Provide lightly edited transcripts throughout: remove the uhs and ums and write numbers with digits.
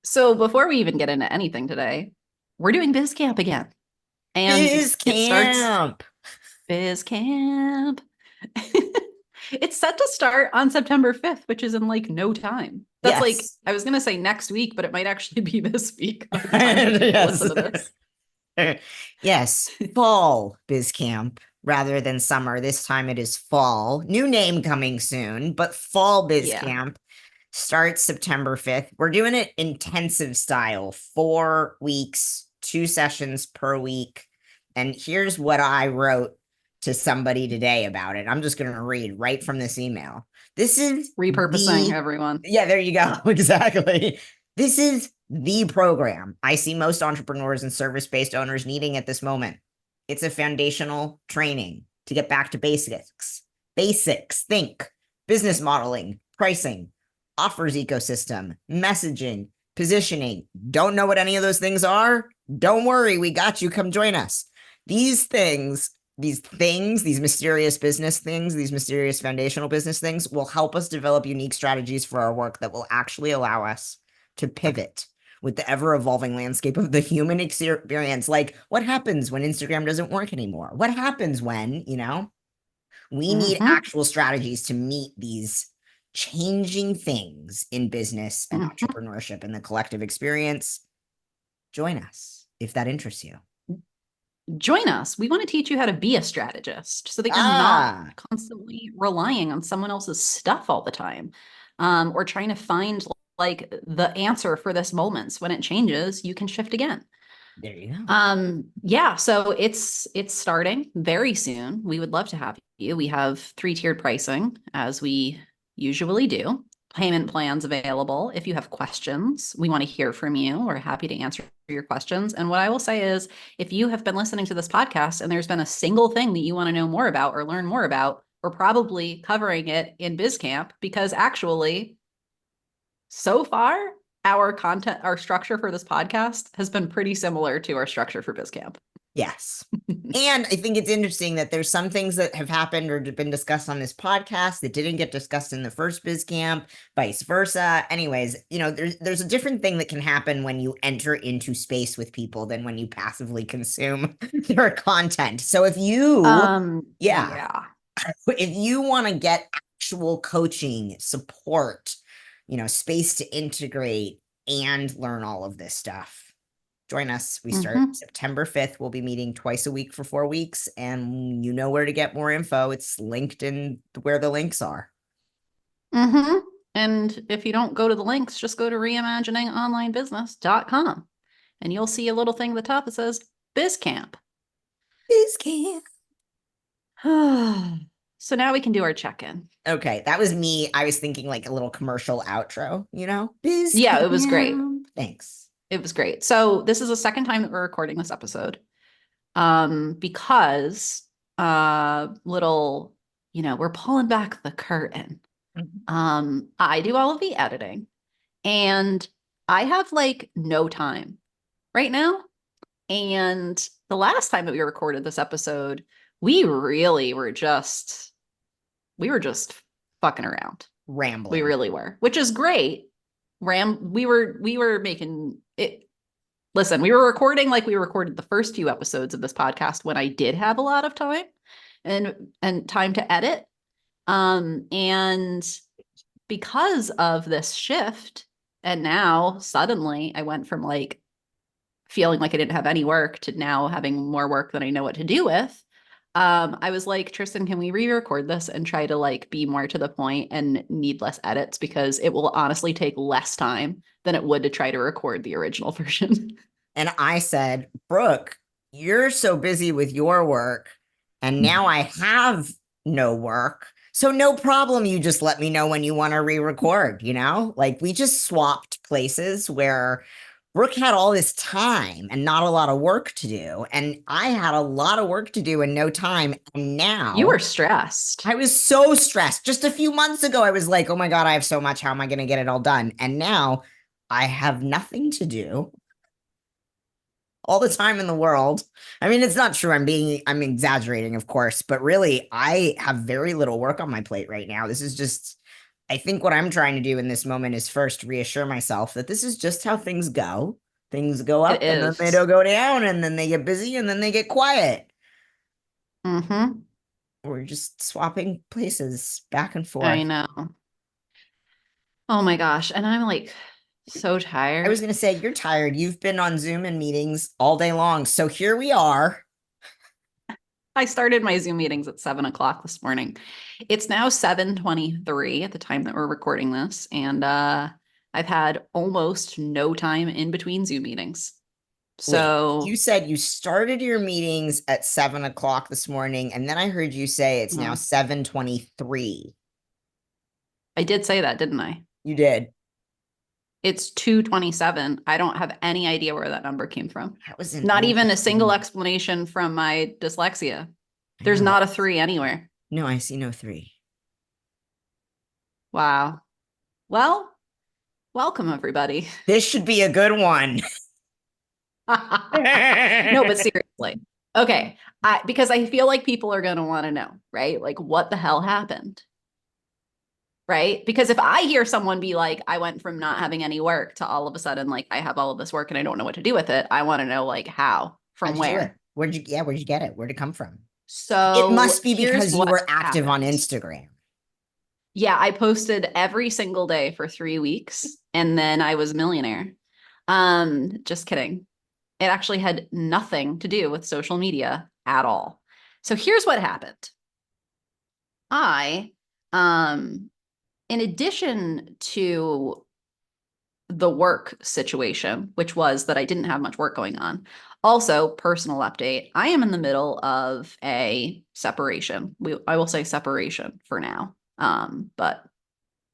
So before we even get into anything today, we're doing Biz Camp again. And Biz it starts Camp. Biz Camp. It's set to start on September 5th, which is in like no time. That's like, Yes. I was going to say next week, but it might actually be this week by the time people Yes. listen to this. Yes. Fall Biz Camp rather than summer. This time it is fall. New name coming soon, but fall Biz Yeah. Camp starts September 5th. We're doing it intensive style, 4 weeks, 2 sessions per week. And here's what I wrote to somebody today about it. I'm just going to read right from this email. This is Repurposing, everyone. yeah, there you go. Exactly. This is the program I see most entrepreneurs and service-based owners needing at this moment. It's a foundational training to get back to basics. Basics, think business modeling, pricing, offers ecosystem, messaging, positioning. Don't know what any of those things are? Don't worry, we got you. Come join us. These things, these mysterious business things, these mysterious foundational business things will help us develop unique strategies for our work that will actually allow us to pivot with the ever evolving landscape of the human experience. Like, what happens when Instagram doesn't work anymore? What happens when, we need Mm-hmm. actual strategies to meet these changing things in business and Mm-hmm. entrepreneurship and the collective experience? Join us if that interests you. Join us. We want to teach you how to be a strategist so that you're not Ah, constantly relying on someone else's stuff all the time, or trying to find like the answer for this moment. So when it changes, you can shift again. there you go. Yeah, so it's starting very soon. We would love to have you. We have three-tiered pricing as we usually do. Payment plans available. If you have questions, we want to hear from you. We're happy to answer your questions. And what I will say is, if you have been listening to this podcast and there's been a single thing that you want to know more about or learn more about, we're probably covering it in BizCamp because actually so far, our content, our structure for this podcast has been pretty similar to our structure for BizCamp. Yes. And I think it's interesting that there's some things that have happened or been discussed on this podcast that didn't get discussed in the first biz camp, vice versa. Anyways, there's a different thing that can happen when you enter into space with people than when you passively consume their content. So yeah, Yeah. if you want to get actual coaching, support, space to integrate and learn all of this stuff, join us. We start Mm-hmm. September 5th. We'll be meeting twice a week for 4 weeks, and you know where to get more info. It's linked in where the links are. Mm-hmm. And if you don't go to the links, just go to reimaginingonlinebusiness.com and you'll see a little thing at the top that says BizCamp. BizCamp. So now we can do our check-in. Okay, that was me. I was thinking like a little commercial outro, Yeah, it was great. BizCamp. Thanks. It was great. So this is the second time that we're recording this episode. Because little, we're pulling back the curtain. Mhm. I do all of the editing and I have like no time right now. And the last time that we recorded this episode, we really we were just fucking around. We Rambling. really were, which is great. We were making it. Listen, we were recording like we recorded the first few episodes of this podcast when I did have a lot of time and time to edit. And because of this shift, and now suddenly I went from like feeling like I didn't have any work to now having more work than I know what to do with. I was like, Tristan, can we re-record this and try to like be more to the point and need less edits because it will honestly take less time than it would to try to record the original version. And I said, Brooke, you're so busy with your work, and now I have no work. So no problem. You just let me know when you want to re-record, Like we just swapped places where Brooke had all this time and not a lot of work to do. And I had a lot of work to do and no time. And You were now stressed. I was so stressed. Just a few months ago, I was like, oh my God, I have so much. How am I going to get it all done? And now I have nothing to do, all the time in the world. I mean, it's not true. I'm exaggerating, of course, but really, I have very little work on my plate right now. This is just I think what I'm trying to do in this moment is first reassure myself that this is just how things go. Things go It up and then they is. don't go down and then they get busy and then they get quiet. Mm-hmm. We're just swapping places back and I forth. know. Oh my gosh. And I'm like so I tired. was going to say, you're tired. You've been on Zoom and meetings all day long. So here we are. I started my Zoom meetings at 7 o'clock this morning. It's now 7:23 at the time that we're recording this. And I've had almost no time in between Zoom meetings. Wait, you So said you started your meetings at 7 o'clock this morning, and then I heard you say it's now uh, 7:23. I did say that, didn't I? You did. It's 2:27. I don't have any idea where that number came from. That was an Not even a single interesting. explanation from my dyslexia. I There's know. not a three anywhere. No, I see no three. Wow. Well, welcome everybody. This should be a good one. No, but seriously. Okay. Because I feel like people are going to want to know, right? Like, what the hell happened? Right? Because if I hear someone be like, I went from not having any work to all of a sudden, like, I have all of this work and I don't know what to do with it, I want to know, like, how, How'd from you do it? where. Where'd you get it? Where'd it come from? It So must be here's because you what were active on happened. Instagram. Yeah, I posted every single day for 3 weeks and then I was a millionaire. Just kidding. It actually had nothing to do with social media at all. So here's what happened. I, in addition to the work situation, which was that I didn't have much work going on, also personal update, I am in the middle of a separation. I will say separation for now, but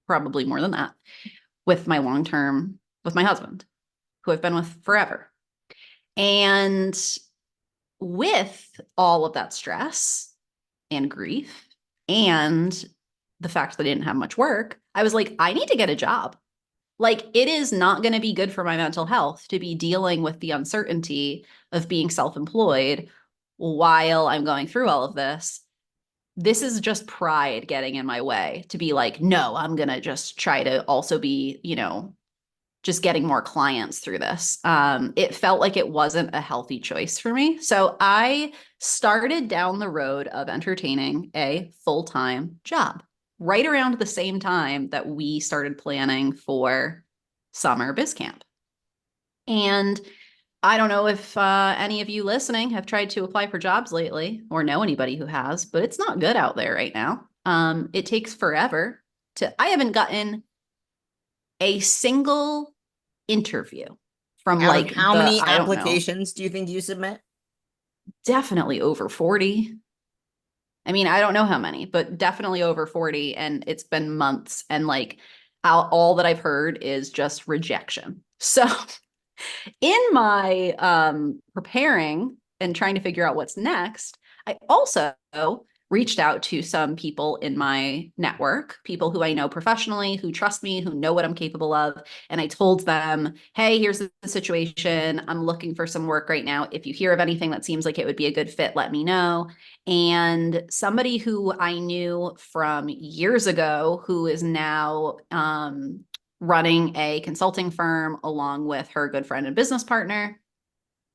probably more than that with my with my husband, who I've been with forever. And with all of that stress and grief and the fact that I didn't have much work, I was like, I need to get a job. Like, it is not going to be good for my mental health to be dealing with the uncertainty of being self employed while I'm going through all of this. This is just pride getting in my way to be like, no, I'm going to just try to also be, just getting more clients through this. It felt like it wasn't a healthy choice for me. So I started down the road of entertaining a full-time job right around the same time that we started planning for summer biz camp. And I don't know if any of you listening have tried to apply for jobs lately or know anybody who has, but it's not good out there right now. It takes forever I haven't gotten a single interview from Out of like how many I don't know, applications do you think you submit? definitely over 40. I mean, I don't know how many, but definitely over 40. And it's been months. And like all that I've heard is just rejection. So in my preparing and trying to figure out what's next, I also reached out to some people in my network, people who I know professionally, who trust me, who know what I'm capable of. And I told them, hey, here's the situation. I'm looking for some work right now. If you hear of anything that seems like it would be a good fit, let me know. And somebody who I knew from years ago, who is now running a consulting firm along with her good friend and business partner,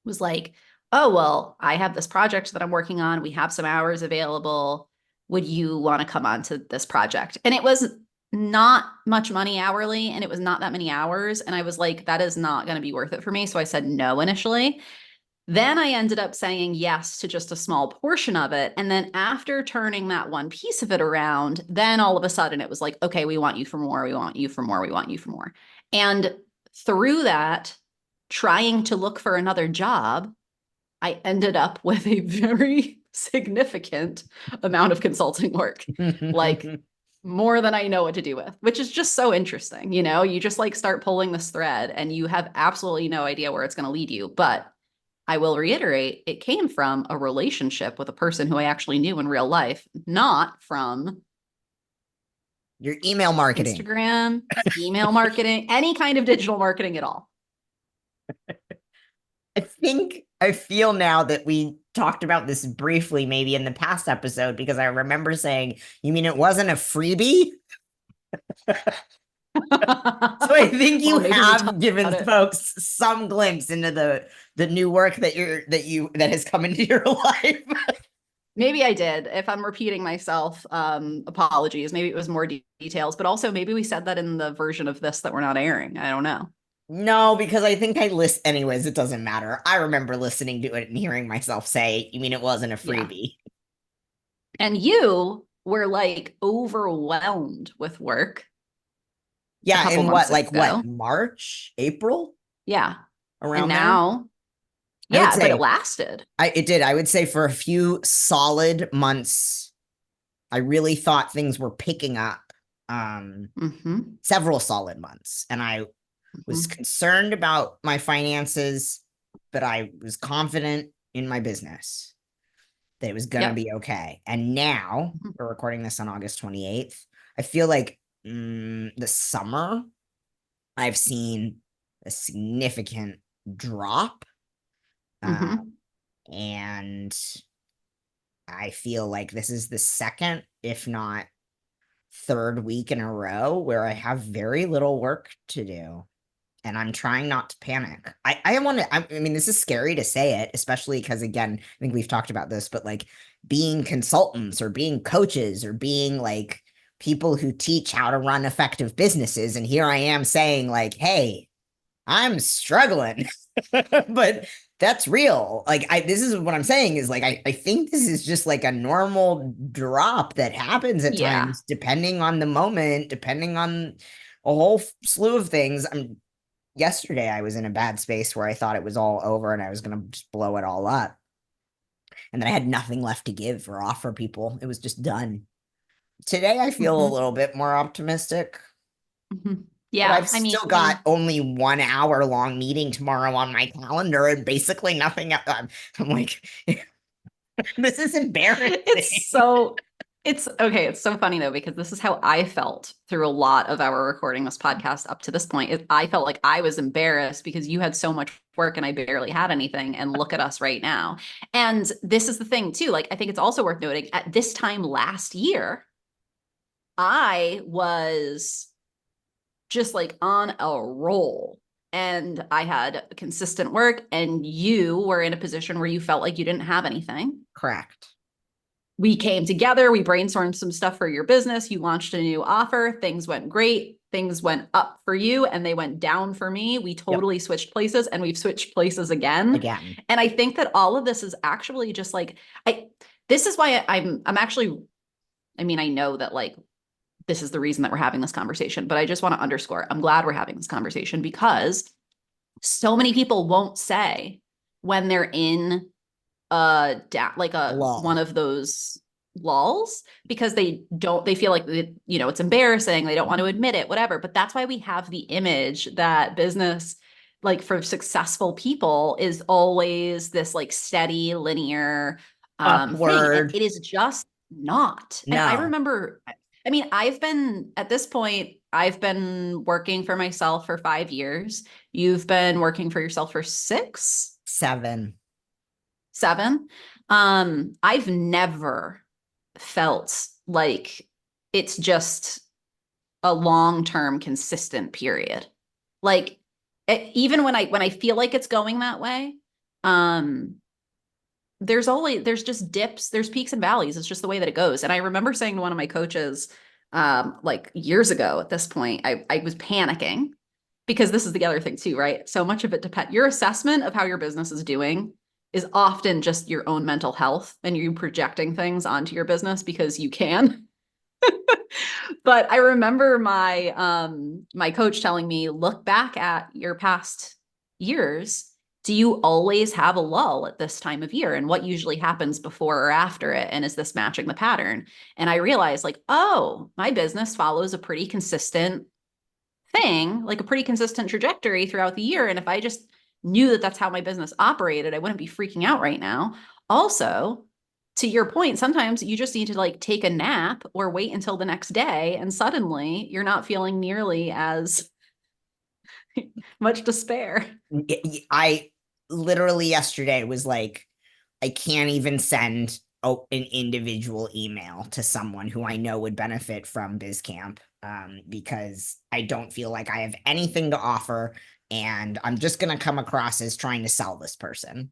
was like, oh, well, I have this project that I'm working on. We have some hours available. Would you want to come on to this project? And it was not much money hourly and it was not that many hours. And I was like, that is not going to be worth it for me. So I said no initially. Then I ended up saying yes to just a small portion of it. And then after turning that one piece of it around, then all of a sudden it was like, okay, we want you for more. We want you for more. We want you for more. And through that, trying to look for another job, I ended up with a very significant amount of consulting work, like more than I know what to do with, which is just so interesting. You just like start pulling this thread and you have absolutely no idea where it's going to lead you. But I will reiterate, it came from a relationship with a person who I actually knew in real life, not from Your email marketing. Instagram, email marketing, any kind of digital marketing at all. I feel now that we talked about this briefly, maybe in the past episode, because I remember saying, you mean it wasn't a freebie? So I think you Well, maybe we talk have given about it. folks some glimpse into the new work that has come into your life. Maybe I did. If I'm repeating myself, apologies. Maybe it was more details, but also maybe we said that in the version of this that we're not airing. I don't know. No, because I think I list anyways, it doesn't matter. I remember listening to it and hearing myself say, you mean it wasn't a Yeah. freebie? And you were like overwhelmed with work a Yeah, couple in months what, ago. March, April, Yeah. And around there? now, I would yeah, but it say lasted. it did. I would say for a few solid months, I really thought things were picking up. Mm-hmm. Several solid months. And I was Mm-hmm. concerned about my finances, but I was confident in my business that it was going to Yep. be okay. And now Mm-hmm. we're recording this on August 28th. I feel like the summer, I've seen a significant drop. Uh, Mm-hmm. and I feel like this is the second, if not third week in a row where I have very little work to do. And I'm trying not to panic. I want to, I mean, this is scary to say it, especially because, again, I think we've talked about this, but like being consultants or being coaches or being like people who teach how to run effective businesses. And here I am saying, like, hey, I'm struggling, but that's real. Like, this is what I'm saying is like, I think this is just like a normal drop that happens at Yeah. times, depending on the moment, depending on a whole slew of things. Yesterday I was in a bad space where I thought it was all over and I was going to just blow it all up. And then I had nothing left to give or offer people. It was just done. Today I feel a Mm-hmm. little bit more optimistic, Mm-hmm. but Yeah. I've I still got mean, only 1 hour long meeting tomorrow on my calendar and basically nothing. I'm like, this is it's embarrassing. so it's okay. It's so funny though, because this is how I felt through a lot of our recording this podcast up to this point. I felt like I was embarrassed because you had so much work and I barely had anything. And look at us right now. And this is the thing too. Like, I think it's also worth noting at this time last year, I was just like on a roll. And I had consistent work, and you were in a position where you felt like you didn't have anything. Correct. We came together, we brainstormed some stuff for your business, you launched a new offer, things went great, things went up for you and they went down for me. We Yep. totally switched places, and we've switched places again. Again. And I think that all of this is actually just like, I this is why I'm actually, I mean, I know that like this is the reason that we're having this conversation, but I just want to underscore, I'm glad we're having this conversation because so many people won't say when they're in like A a one lull. of those lulls, because they feel like it's embarrassing, they don't want to admit it, whatever. But that's why we have the image that business, like for successful people, is always this like steady linear thing, and Upward. it is just not. And I No. remember, I mean, I've been at this point, I've been working for myself for 5 years. You've been working for yourself for 6, 7. 7. I've never felt like it's just a long-term consistent period. Like even when I feel like it's going that way, um, there's just dips, there's peaks and valleys. It's just the way that it goes. And I remember saying to one of my coaches, like years ago at this point, I was panicking because this is the other thing too, right? So much of it depends. Your assessment of how your business is doing is often just your own mental health and you projecting things onto your business because you can. But I remember my coach telling me, look back at your past years. Do you always have a lull at this time of year? And what usually happens before or after it? And is this matching the pattern? And I realized, like, oh, my business follows a pretty consistent thing, like a pretty consistent trajectory throughout the year. And if I just knew that that's how my business operated, I wouldn't be freaking out right now. Also, to your point, sometimes you just need to like take a nap or wait until the next day, and suddenly you're not feeling nearly as much despair. I literally yesterday was like, I can't even send an individual email to someone who I know would benefit from BizCamp. because I don't feel like I have anything to offer, and I'm just going to come across as trying to sell this person.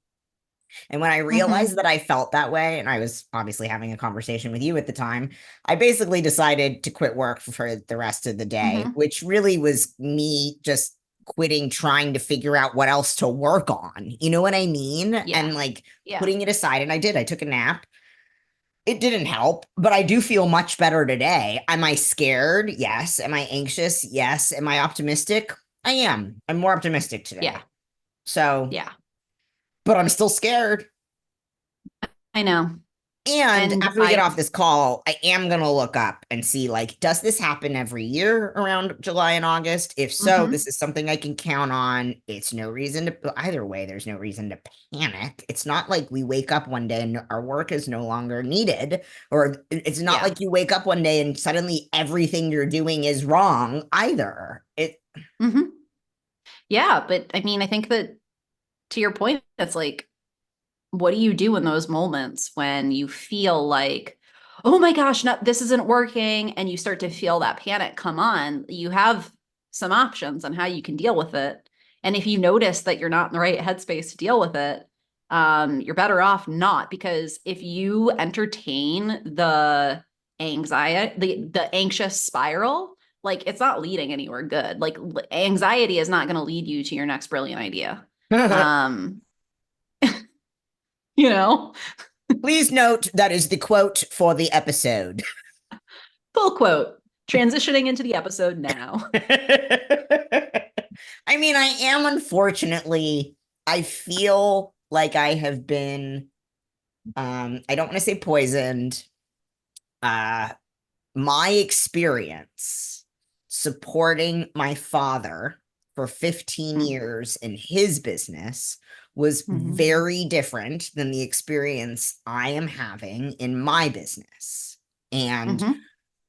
And when I realized that I felt that way, and I was obviously having a conversation with you at the time, I basically decided to quit work for the rest of the day, which really was me just quitting, trying to figure out what else to work on. You know what I mean? Yeah. And like Yeah. putting it aside. And I did. I took a nap. It didn't help, but I do feel much better today. Am I scared? Yes. Am I anxious? Yes. Am I optimistic? I am. I'm more optimistic today. Yeah. So, Yeah. but I'm still scared. I know. And And after we get off this call, I am going to look up and see, like, does this happen every year around July and August? If so, this is something I can count on. It's no reason to, either way, there's no reason to panic. It's not like we wake up one day and our work is no longer needed, or it's not like you wake up one day and suddenly everything you're doing is wrong either. Yeah, but I mean, I think that to your point, it's like, what do you do in those moments when you feel like, oh my gosh, no, this isn't working, and you start to feel that panic come on? You have some options on how you can deal with it. And if you notice that you're not in the right headspace to deal with it, you're better off not, because if you entertain the anxiety, the anxious spiral, like it's not leading anywhere good. Like anxiety is not going to lead you to your next brilliant idea. Um, you know? Please note that is the quote for the episode. Full quote. Transitioning into the episode now. I mean, I am, unfortunately, I feel like I have been, I don't want to say poisoned. My experience supporting my father for 15 years in his business was very different than the experience I am having in my business. And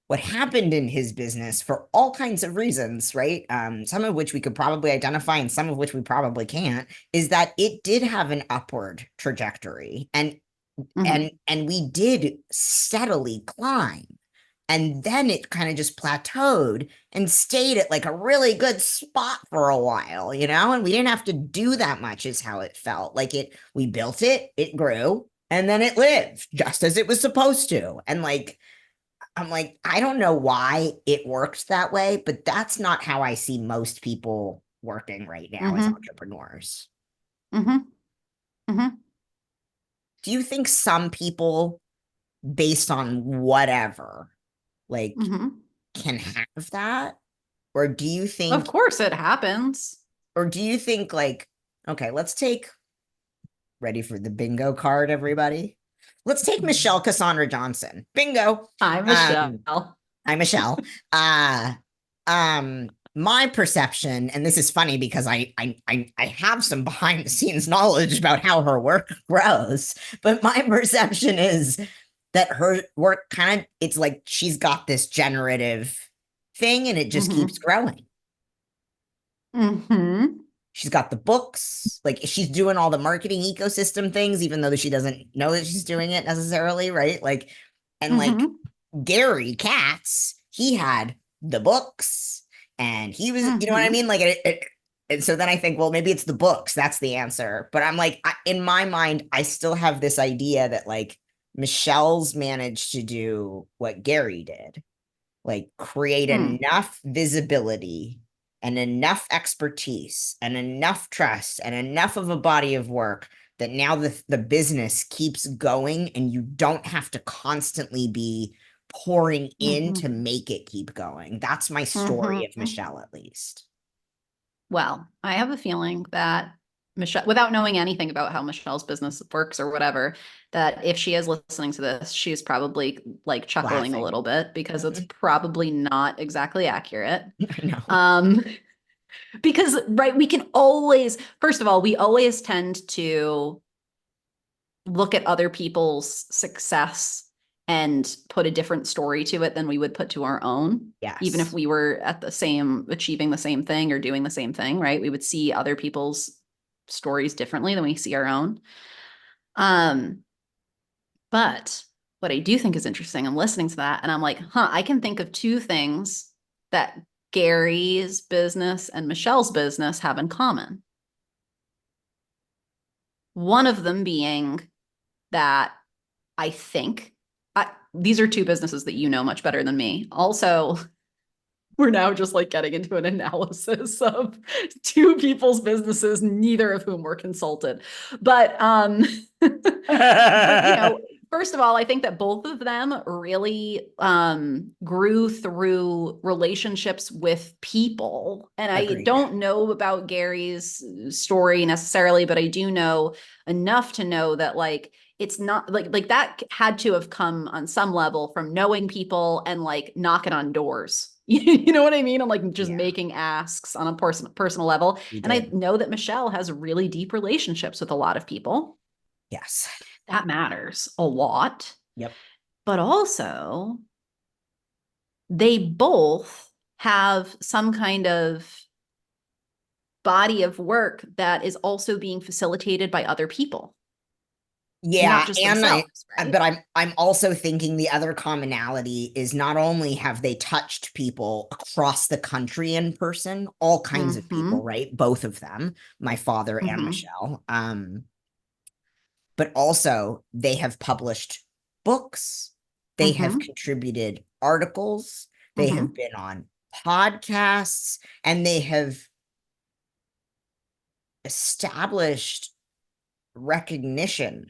what happened in his business, for all kinds of reasons, right? Some of which we could probably identify and some of which we probably can't, is that it did have an upward trajectory, and we did steadily climb. And then it kind of just plateaued and stayed at like a really good spot for a while, you know? And we didn't have to do that much, is how it felt. Like we built it, it grew, and then it lived just as it was supposed to. And like, I'm like, I don't know why it works that way, but that's not how I see most people working right now as entrepreneurs. Do you think some people, based on whatever, like, can have that? Or do you think, of course it happens. or do you think like, okay, let's take, ready for the bingo card, everybody? Let's take Michelle Cassandra Johnson. Bingo. Hi, Michelle. Hi, Michelle. My perception, and this is funny because I have some behind the scenes knowledge about how her work grows, but my perception is that her work kind of, it's like she's got this generative thing and it just keeps growing. She's got the books, like she's doing all the marketing ecosystem things, even though she doesn't know that she's doing it necessarily, right? Like, and like Gary Katz, he had the books and he was, you know what I mean? Like, and so then I think, well, maybe it's the books. That's the answer. But I'm like, in my mind, I still have this idea that like Michelle's managed to do what Gary did, like create enough visibility and enough expertise and enough trust and enough of a body of work that now the business keeps going and you don't have to constantly be pouring in to make it keep going. That's my story of Michelle, at least. Well, I have a feeling that Michelle, without knowing anything about how Michelle's business works or whatever, that if she is listening to this, she's probably like chuckling Laughing a little bit because it's probably not exactly accurate. I know. Because, right, we can always, first of all, we always tend to look at other people's success and put a different story to it than we would put to our own. Yes. Even if we were at the same, achieving the same thing or doing the same thing, right? We would see other people's stories differently than we see our own. But what I do think is interesting, I'm listening to that and I'm like, I can think of two things that Gary's business and Michelle's business have in common. One of them being that I think these are two businesses that you know much better than me. Also, we're now just like getting into an analysis of two people's businesses, neither of whom were consulted. But but you know, first of all, I think that both of them really grew through relationships with people. And I Agreed. don't know about Gary's story necessarily, but I do know enough to know that like it's not like that had to have come on some level from knowing people and like knocking on doors. You know what I mean? I'm like just Yeah. making asks on a personal level. You And I did. know that Michelle has really deep relationships with a lot of people. Yes. That matters a lot. Yep. But also, they both have some kind of body of work that is also being facilitated by other people, Yeah, not just and themselves, right? but I'm also thinking the other commonality is not only have they touched people across the country in person, all kinds of people, Mm-hmm. right? Both of them, my father and Mm-hmm. Michelle. But also they have published books, they have Mm-hmm. contributed articles, they Mm-hmm. have been on podcasts, and they have established recognition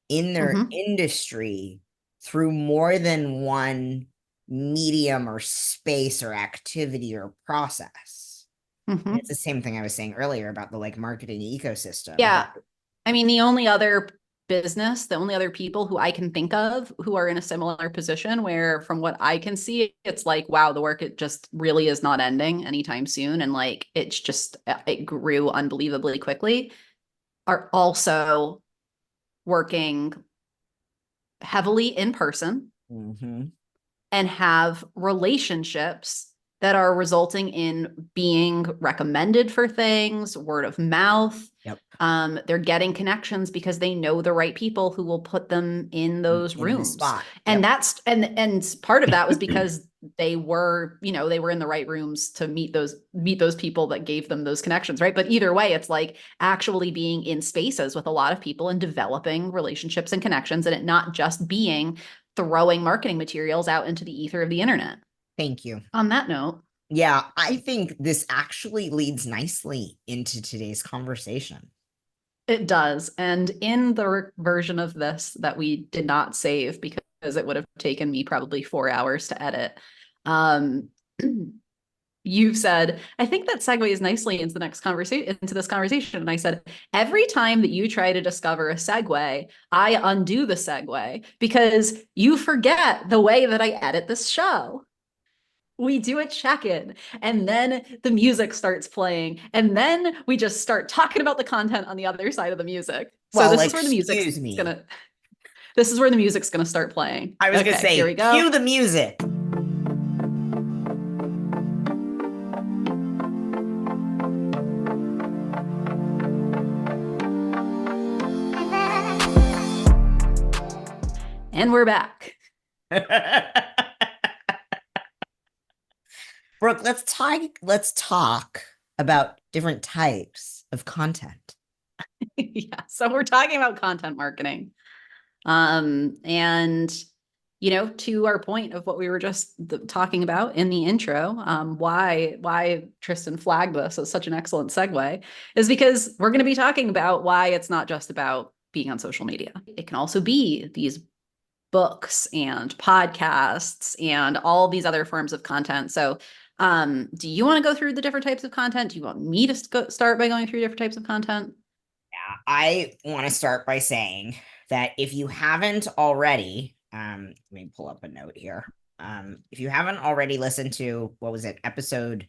in their Mm-hmm. industry through more than one medium or space or activity or process. And it's Mm-hmm. the same thing I was saying earlier about the like marketing ecosystem that Yeah. I mean, the only other business, the only other people who I can think of who are in a similar position where, from what I can see, it's like, wow, the work, it just really is not ending anytime soon. And like, it's just, it grew unbelievably quickly, are also working heavily in person Mhm. and have relationships that are resulting in being recommended for things, word of mouth. Yep. They're getting connections because they know the right people who will put them in those In the rooms. spot. And Yep. and part of that was because they were, you know, they were in the right rooms to meet those people that gave them those connections, right? But either way, it's like actually being in spaces with a lot of people and developing relationships and connections, and it not just being throwing marketing materials out into the ether of the internet. Thank you. On that note, Yeah, I think this actually leads nicely into today's conversation. it does. And in the version of this that we did not save because it would have taken me probably 4 hours to edit, um, you've said, I think that segues nicely into the next conversation, into this conversation. And I said, every time that you try to discover a segue, I undo the segue because you forget the way that I edit this show. We do a check-in and then the music starts playing and then we just start talking about the content on the other side of the music. So Well, this is where the music's excuse me. gonna this is where the music's gonna start playing. I was gonna Okay, here we say, go. cue the music. And we're back. Brooke, let's talk about different types of content. Yeah, so we're talking about content marketing. And you know, to our point of what we were just talking about in the intro, why Tristan flagged this as such an excellent segue is because we're going to be talking about why it's not just about being on social media. It can also be these books and podcasts and all these other forms of content. So, do you want to go through the different types of content? Do you want me to start by going through different types of content? Yeah, I want to start by saying that if you haven't already, let me pull up a note here. If you haven't already listened to, what was it, episode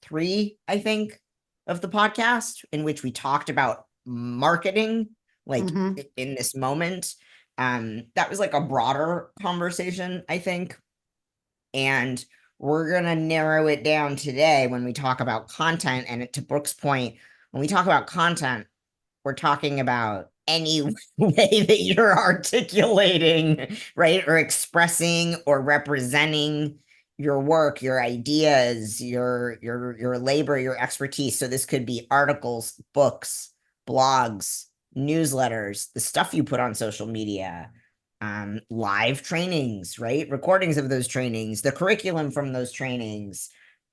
3, I think, of the podcast, in which we talked about marketing, like Mm-hmm. in this moment, that was like a broader conversation, I think. And we're going to narrow it down today when we talk about content. And to Brooke's point, when we talk about content, we're talking about any way that you're articulating, right, or expressing or representing your work, your ideas, your labor, your expertise. So this could be articles, books, blogs, newsletters, the stuff you put on social media, live trainings, right? Recordings of those trainings, the curriculum from those trainings,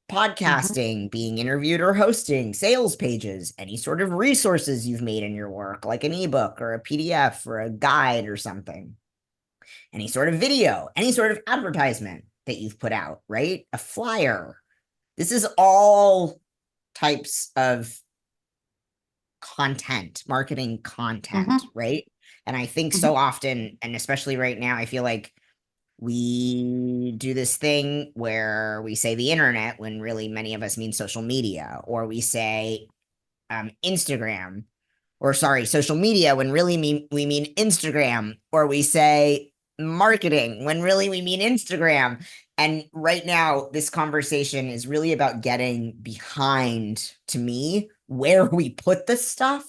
Mhm. podcasting, being interviewed or hosting, sales pages, any sort of resources you've made in your work, like an ebook or a PDF or a guide or something, any sort of video, any sort of advertisement that you've put out, right? A flyer. This is all types of content, marketing content, Mhm. right? And I think so Mhm. often, and especially right now, I feel like we do this thing where we say the internet when really many of us mean social media, or we say Instagram, or sorry, social media when really we mean Instagram, or we say marketing when really we mean Instagram. And right now, this conversation is really about getting behind, to me, where we put the stuff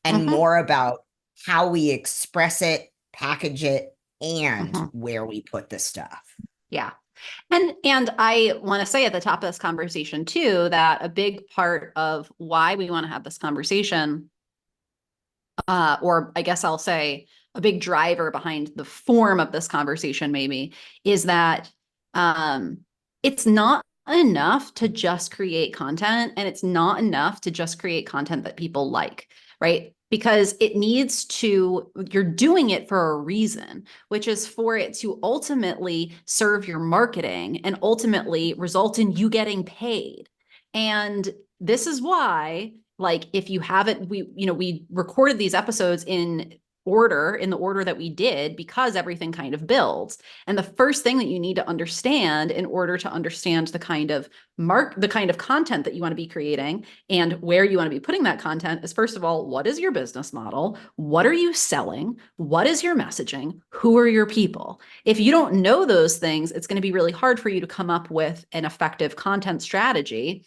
and Mhm. more about how we express it, package it, and Mhm. where we put the stuff. Yeah. And I want to say at the top of this conversation too that a big part of why we want to have this conversation, or I guess I'll say a big driver behind the form of this conversation, maybe, is that um, it's not enough to just create content, and it's not enough to just create content that people like, right? Because it needs to, you're doing it for a reason, which is for it to ultimately serve your marketing and ultimately result in you getting paid. And this is why, like, if you haven't, we recorded these episodes in the order that we did because everything kind of builds. And the first thing that you need to understand in order to understand the kind of content that you want to be creating and where you want to be putting that content is, first of all, what is your business model? What are you selling? What is your messaging? Who are your people? If you don't know those things, it's going to be really hard for you to come up with an effective content strategy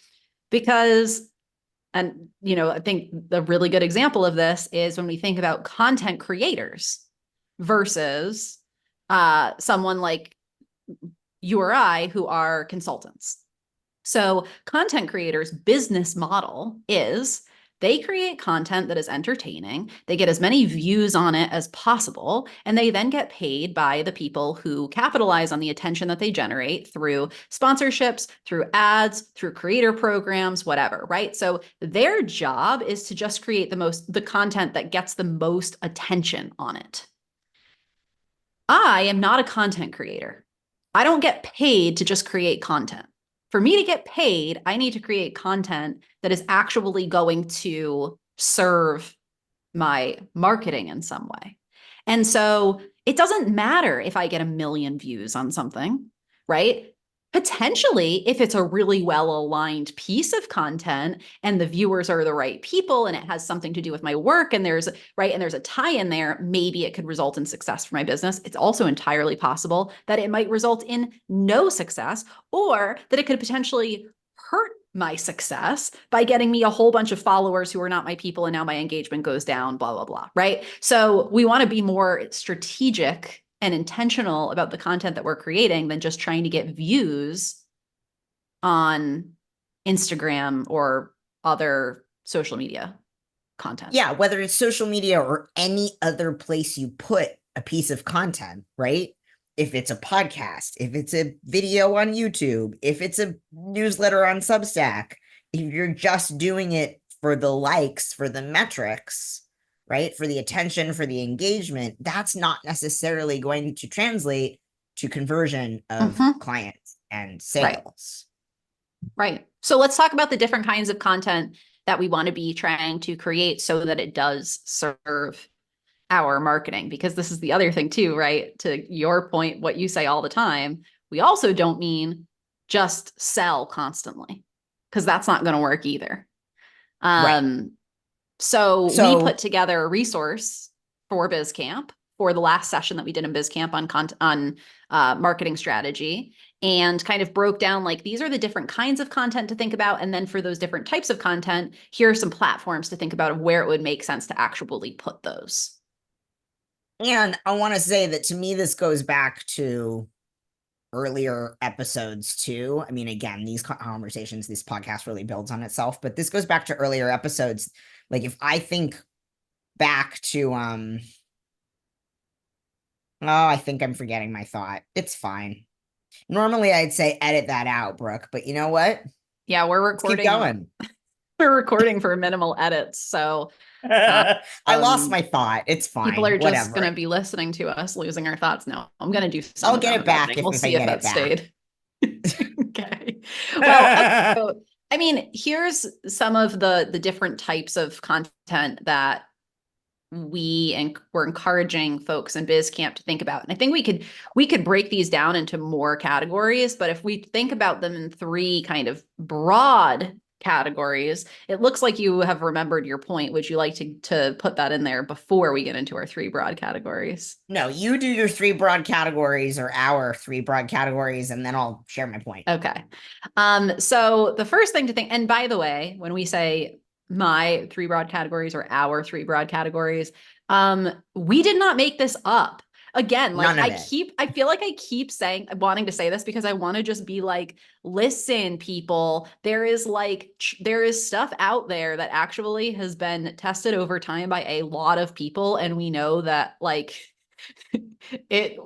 because, and I think the really good example of this is when we think about content creators versus someone like you or I who are consultants. So, content creators' business model is they create content that is entertaining, they get as many views on it as possible, and they then get paid by the people who capitalize on the attention that they generate through sponsorships, through ads, through creator programs, whatever, right? So, their job is to just create the content that gets the most attention on it. I am not a content creator. I don't get paid to just create content. For me to get paid, I need to create content that is actually going to serve my marketing in some way. And so it doesn't matter if I get a million views on something, right? Potentially, if it's a really well aligned piece of content and the viewers are the right people and it has something to do with my work and there's right and there's a tie in there, maybe it could result in success for my business. It's also entirely possible that it might result in no success or that it could potentially hurt my success by getting me a whole bunch of followers who are not my people and now my engagement goes down, blah blah blah, right? So we want to be more strategic and intentional about the content that we're creating than just trying to get views on Instagram or other social media content. Yeah, whether it's social media or any other place you put a piece of content, right? If it's a podcast, if it's a video on YouTube, if it's a newsletter on Substack, if you're just doing it for the likes, for the metrics, right? For the attention, for the engagement, that's not necessarily going to translate to conversion of Mm-hmm. clients and Right. sales. Right. So let's talk about the different kinds of content that we want to be trying to create so that it does serve our marketing, because this is the other thing too, right? To your point, what you say all the time, we also don't mean just sell constantly, because that's not going to work either. Right. Um, so we put So together a resource for BizCamp for the last session that we did in BizCamp on marketing strategy, and kind of broke down like these are the different kinds of content to think about, and then for those different types of content, here are some platforms to think about of where it would make sense to actually put those. and I want to say that to me, this goes back to earlier episodes too. I mean, again, these conversations, this podcast really builds on itself, but this goes back to earlier episodes. Like if I think back to oh, I think I'm forgetting my thought. It's fine. Normally I'd say edit that out, Brooke, but you know what? Yeah, Let's keep going. we're recording for minimal edits. So I lost um my thought. It's people fine. are just Whatever. going to be listening to us losing our thoughts now. I'm going to do some I'll of get them it back editing. if, We'll if I see if get it that back. stayed. Okay. Well, okay, so, I mean, here's some of the different types of content that we're encouraging folks in BizCamp to think about. And I think we could break these down into more categories, but if we think about them in three kind of broad categories, it looks like you have remembered your point. Would you like to put that in there before we get into our three broad categories? No, you do your three broad categories or our three broad categories, and then I'll share my point. Okay. So the first thing to think, and by the way, when we say my three broad categories or our three broad categories, we did not make this up. Again, like None of it. I feel like I keep saying, wanting to say this because I want to just be like, listen, people, there is stuff out there that actually has been tested over time by a lot of people. And we know that like it,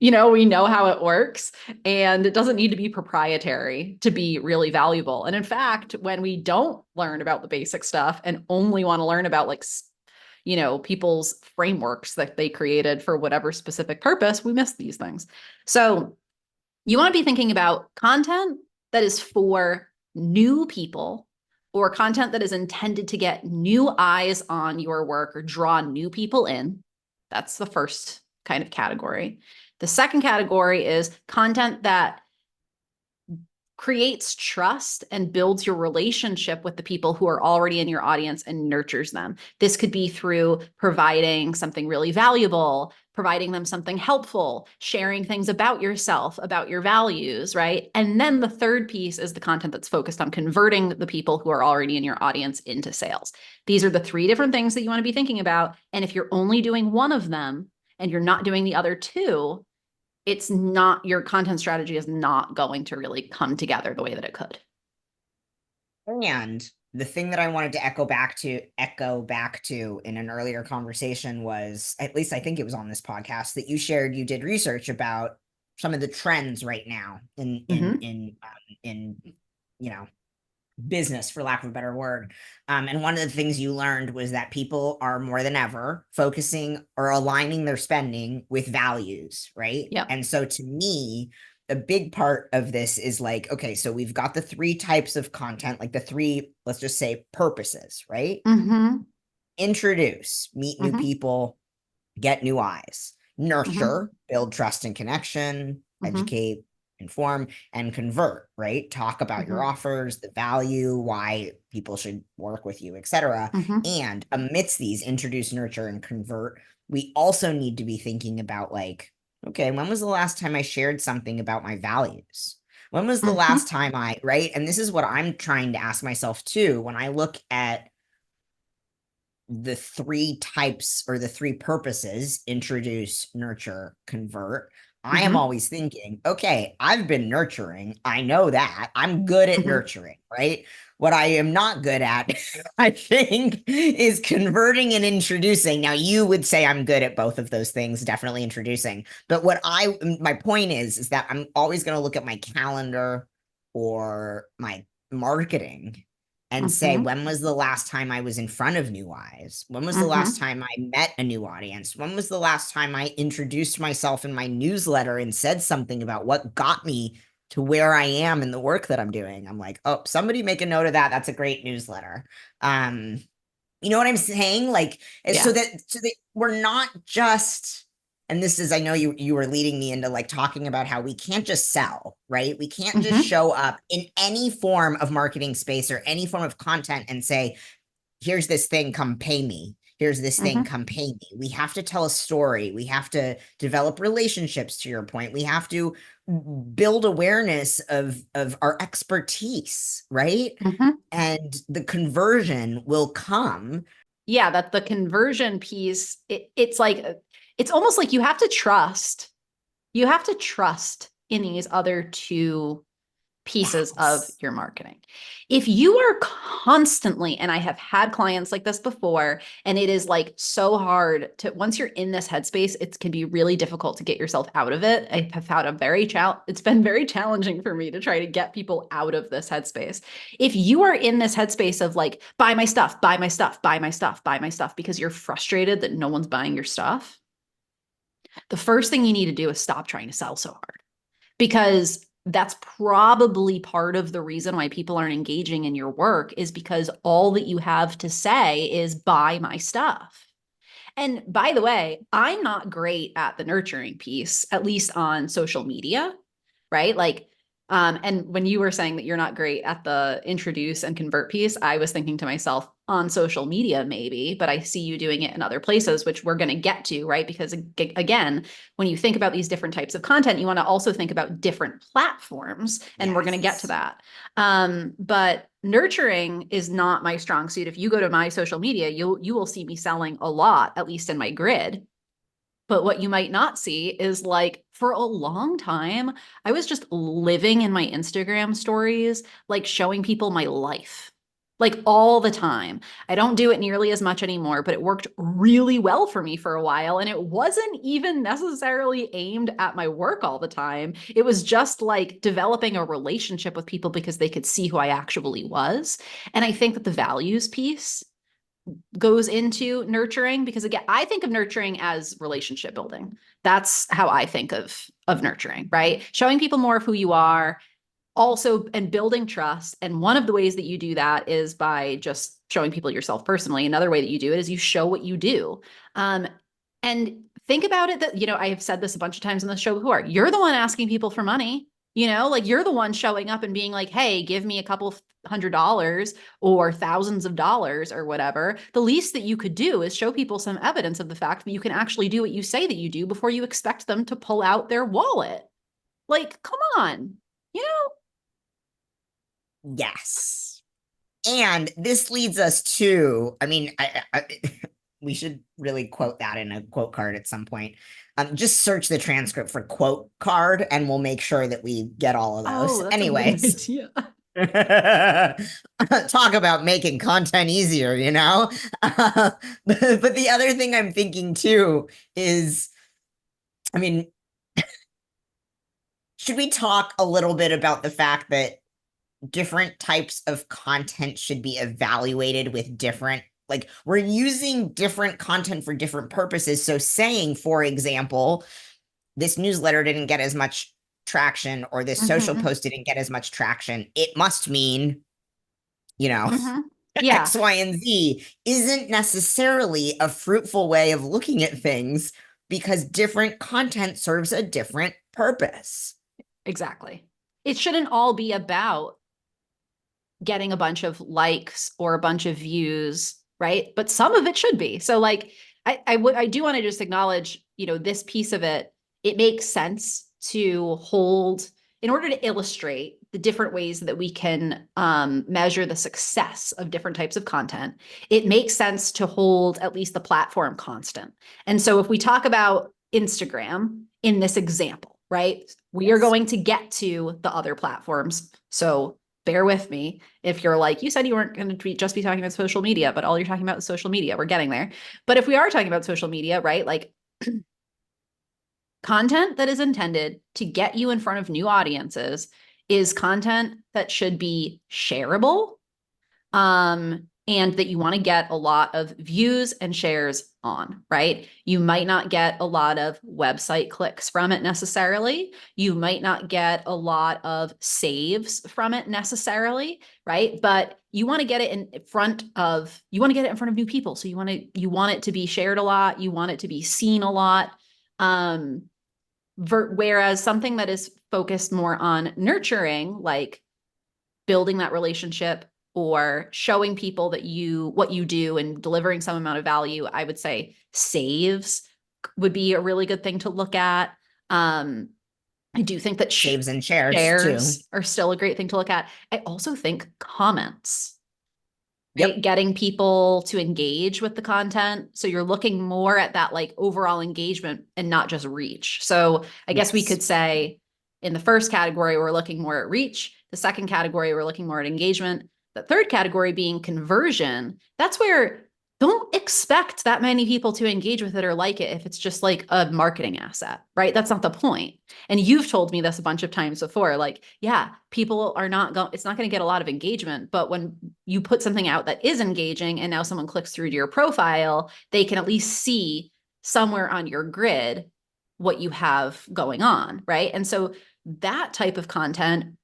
we know how it works, and it doesn't need to be proprietary to be really valuable. And in fact, when we don't learn about the basic stuff and only want to learn about like, people's frameworks that they created for whatever specific purpose, we miss these things. So you want to be thinking about content that is for new people or content that is intended to get new eyes on your work or draw new people in. That's the first kind of category. The second category is content that creates trust and builds your relationship with the people who are already in your audience and nurtures them. This could be through providing something really valuable, providing them something helpful, sharing things about yourself, about your values, right? And then the third piece is the content that's focused on converting the people who are already in your audience into sales. These are the three different things that you want to be thinking about. And if you're only doing one of them and you're not doing the other two, it's not, your content strategy is not going to really come together the way that it could. And the thing that I wanted to echo back to in an earlier conversation was, at least I think it was on this podcast, that you shared you did research about some of the trends right now in business, for lack of a better word. And one of the things you learned was that people are more than ever focusing or aligning their spending with values, right? Yep. And so to me, a big part of this is like, okay, so we've got the three types of content, like the three, let's just say purposes, right? Introduce, meet new people, get new eyes, nurture, build trust and connection, educate, inform, and convert, right? Talk about your offers, the value, why people should work with you, etc. And amidst these introduce, nurture, and convert, we also need to be thinking about like, okay, when was the last time I shared something about my values? When was the last time right? And this is what I'm trying to ask myself too, when I look at the three types or the three purposes, introduce, nurture, convert. I am always thinking, okay, I've been nurturing. I know that I'm good at nurturing, right? What I am not good at, I think, is converting and introducing. Now, you would say I'm good at both of those things, definitely introducing. But my point is that I'm always going to look at my calendar or my marketing and say, when was the last time I was in front of new eyes? When was the last time I met a new audience? When was the last time I introduced myself in my newsletter and said something about what got me to where I am in the work that I'm doing? I'm like, oh, somebody make a note of that. That's a great newsletter. You know what I'm saying? Like, so that we're not just, and this is, I know you were leading me into like talking about how we can't just sell, right? We can't just show up in any form of marketing space or any form of content and say, here's this thing, come pay me. Here's this thing, come pay me. We have to tell a story. We have to develop relationships, to your point. We have to build awareness of our expertise, right? And the conversion will come. Yeah, that the conversion piece, it's like, it's almost like you have to trust in these other two pieces of Yes. your marketing. If you are constantly, and I have had clients like this before, and it is like so hard to, once you're in this headspace, it can be really difficult to get yourself out of it. I have had it's been very challenging for me to try to get people out of this headspace. If you are in this headspace of like, buy my stuff, buy my stuff, buy my stuff, buy my stuff, because you're frustrated that no one's buying your stuff, the first thing you need to do is stop trying to sell so hard, because that's probably part of the reason why people aren't engaging in your work, is because all that you have to say is buy my stuff. And by the way, I'm not great at the nurturing piece, at least on social media, right? Like, and when you were saying that you're not great at the introduce and convert piece, I was thinking to myself, on social media, maybe, but I see you doing it in other places, which we're going to get to, right? Because again, when you think about these different types of content, you want to also think about different platforms, and we're going to get to Yes. that. But nurturing is not my strong suit. If you go to my social media, you will see me selling a lot, at least in my grid. But what you might not see is, like, for a long time, I was just living in my Instagram stories, like showing people my life, like all the time. I don't do it nearly as much anymore, but it worked really well for me for a while. And it wasn't even necessarily aimed at my work all the time. It was just like developing a relationship with people because they could see who I actually was. And I think that the values piece goes into nurturing, because again, I think of nurturing as relationship building. That's how I think of nurturing, right? Showing people more of who you are, also, and building trust. And one of the ways that you do that is by just showing people yourself personally. Another way that you do it is you show what you do. And think about it that, I have said this a bunch of times on the show before. You're the one asking people for money. Like, you're the one showing up and being like, hey, give me a couple $100 or thousands of dollars or whatever. The least that you could do is show people some evidence of the fact that you can actually do what you say that you do before you expect them to pull out their wallet. Like, come on, you know? Yes. And this leads us to, I mean, we should really quote that in a quote card at some point. Just search the transcript for quote card and we'll make sure that we get all of Oh, those. that's a good Anyways, idea. talk about making content easier, you know? But the other thing I'm thinking too is, I mean, should we talk a little bit about the fact that different types of content should be evaluated with different, like, we're using different content for different purposes. So saying, for example, this newsletter didn't get as much traction or this social Mm-hmm. post didn't get as much traction, it must mean, you know, Mm-hmm. Yeah, X, Y, and Z isn't necessarily a fruitful way of looking at things because different content serves a different purpose. exactly. It shouldn't all be about getting a bunch of likes or a bunch of views, right? But some of it should be. So, like, I do want to just acknowledge, this piece of it. It makes sense to hold, in order to illustrate the different ways that we can measure the success of different types of content. It makes sense to hold at least the platform constant. And so, if we talk about Instagram in this example, right, we are Yes. going to get to the other platforms. So bear with me. If you're like, you said you weren't going to just be talking about social media, but all you're talking about is social media, we're getting there. But if we are talking about social media, right, like, content that is intended to get you in front of new audiences is content that should be shareable, and that you want to get a lot of views and shares on, right? You might not get a lot of website clicks from it necessarily. You might not get a lot of saves from it necessarily, right? But you want to get it in front of new people. So you want it to be shared a lot. You want it to be seen a lot. Whereas something that is focused more on nurturing, like building that relationship or showing people that what you do and delivering some amount of value, I would say saves would be a really good thing to look at. I do think that Saves and shares too. shares are still a great thing to look at. I also think comments, right? Yep. Getting people to engage with the content. So you're looking more at that, like, overall engagement and not just reach. So I guess we Yes. could say In the first category, we're looking more at reach. The second category, we're looking more at engagement. The third category being conversion. That's where don't expect that many people to engage with it or like it if it's just like a marketing asset, right? That's not the point. And you've told me this a bunch of times before, like, yeah, people are not going, it's not going to get a lot of engagement, but when you put something out that is engaging and now someone clicks through to your profile, they can at least see somewhere on your grid what you have going on, right? And so that type of content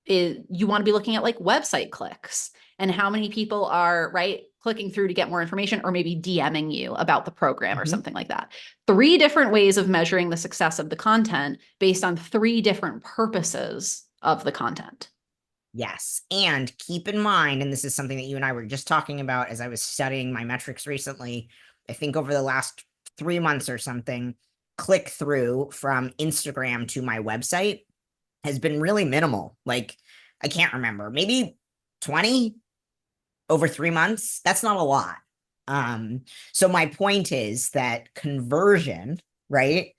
is, you want to be looking at like website clicks and how many people are, right, clicking through to get more information, or maybe DMing you about the program or something like that. 3 different ways of measuring the success of the content based on 3 different purposes of the content. Yes. And keep in mind, and this is something that you and I were just talking about as I was studying my metrics recently, I think over the last 3 months or something, click through from Instagram to my website has been really minimal. Like, I can't remember, maybe 20 over 3 months. That's not a lot. So my point is that conversion, right,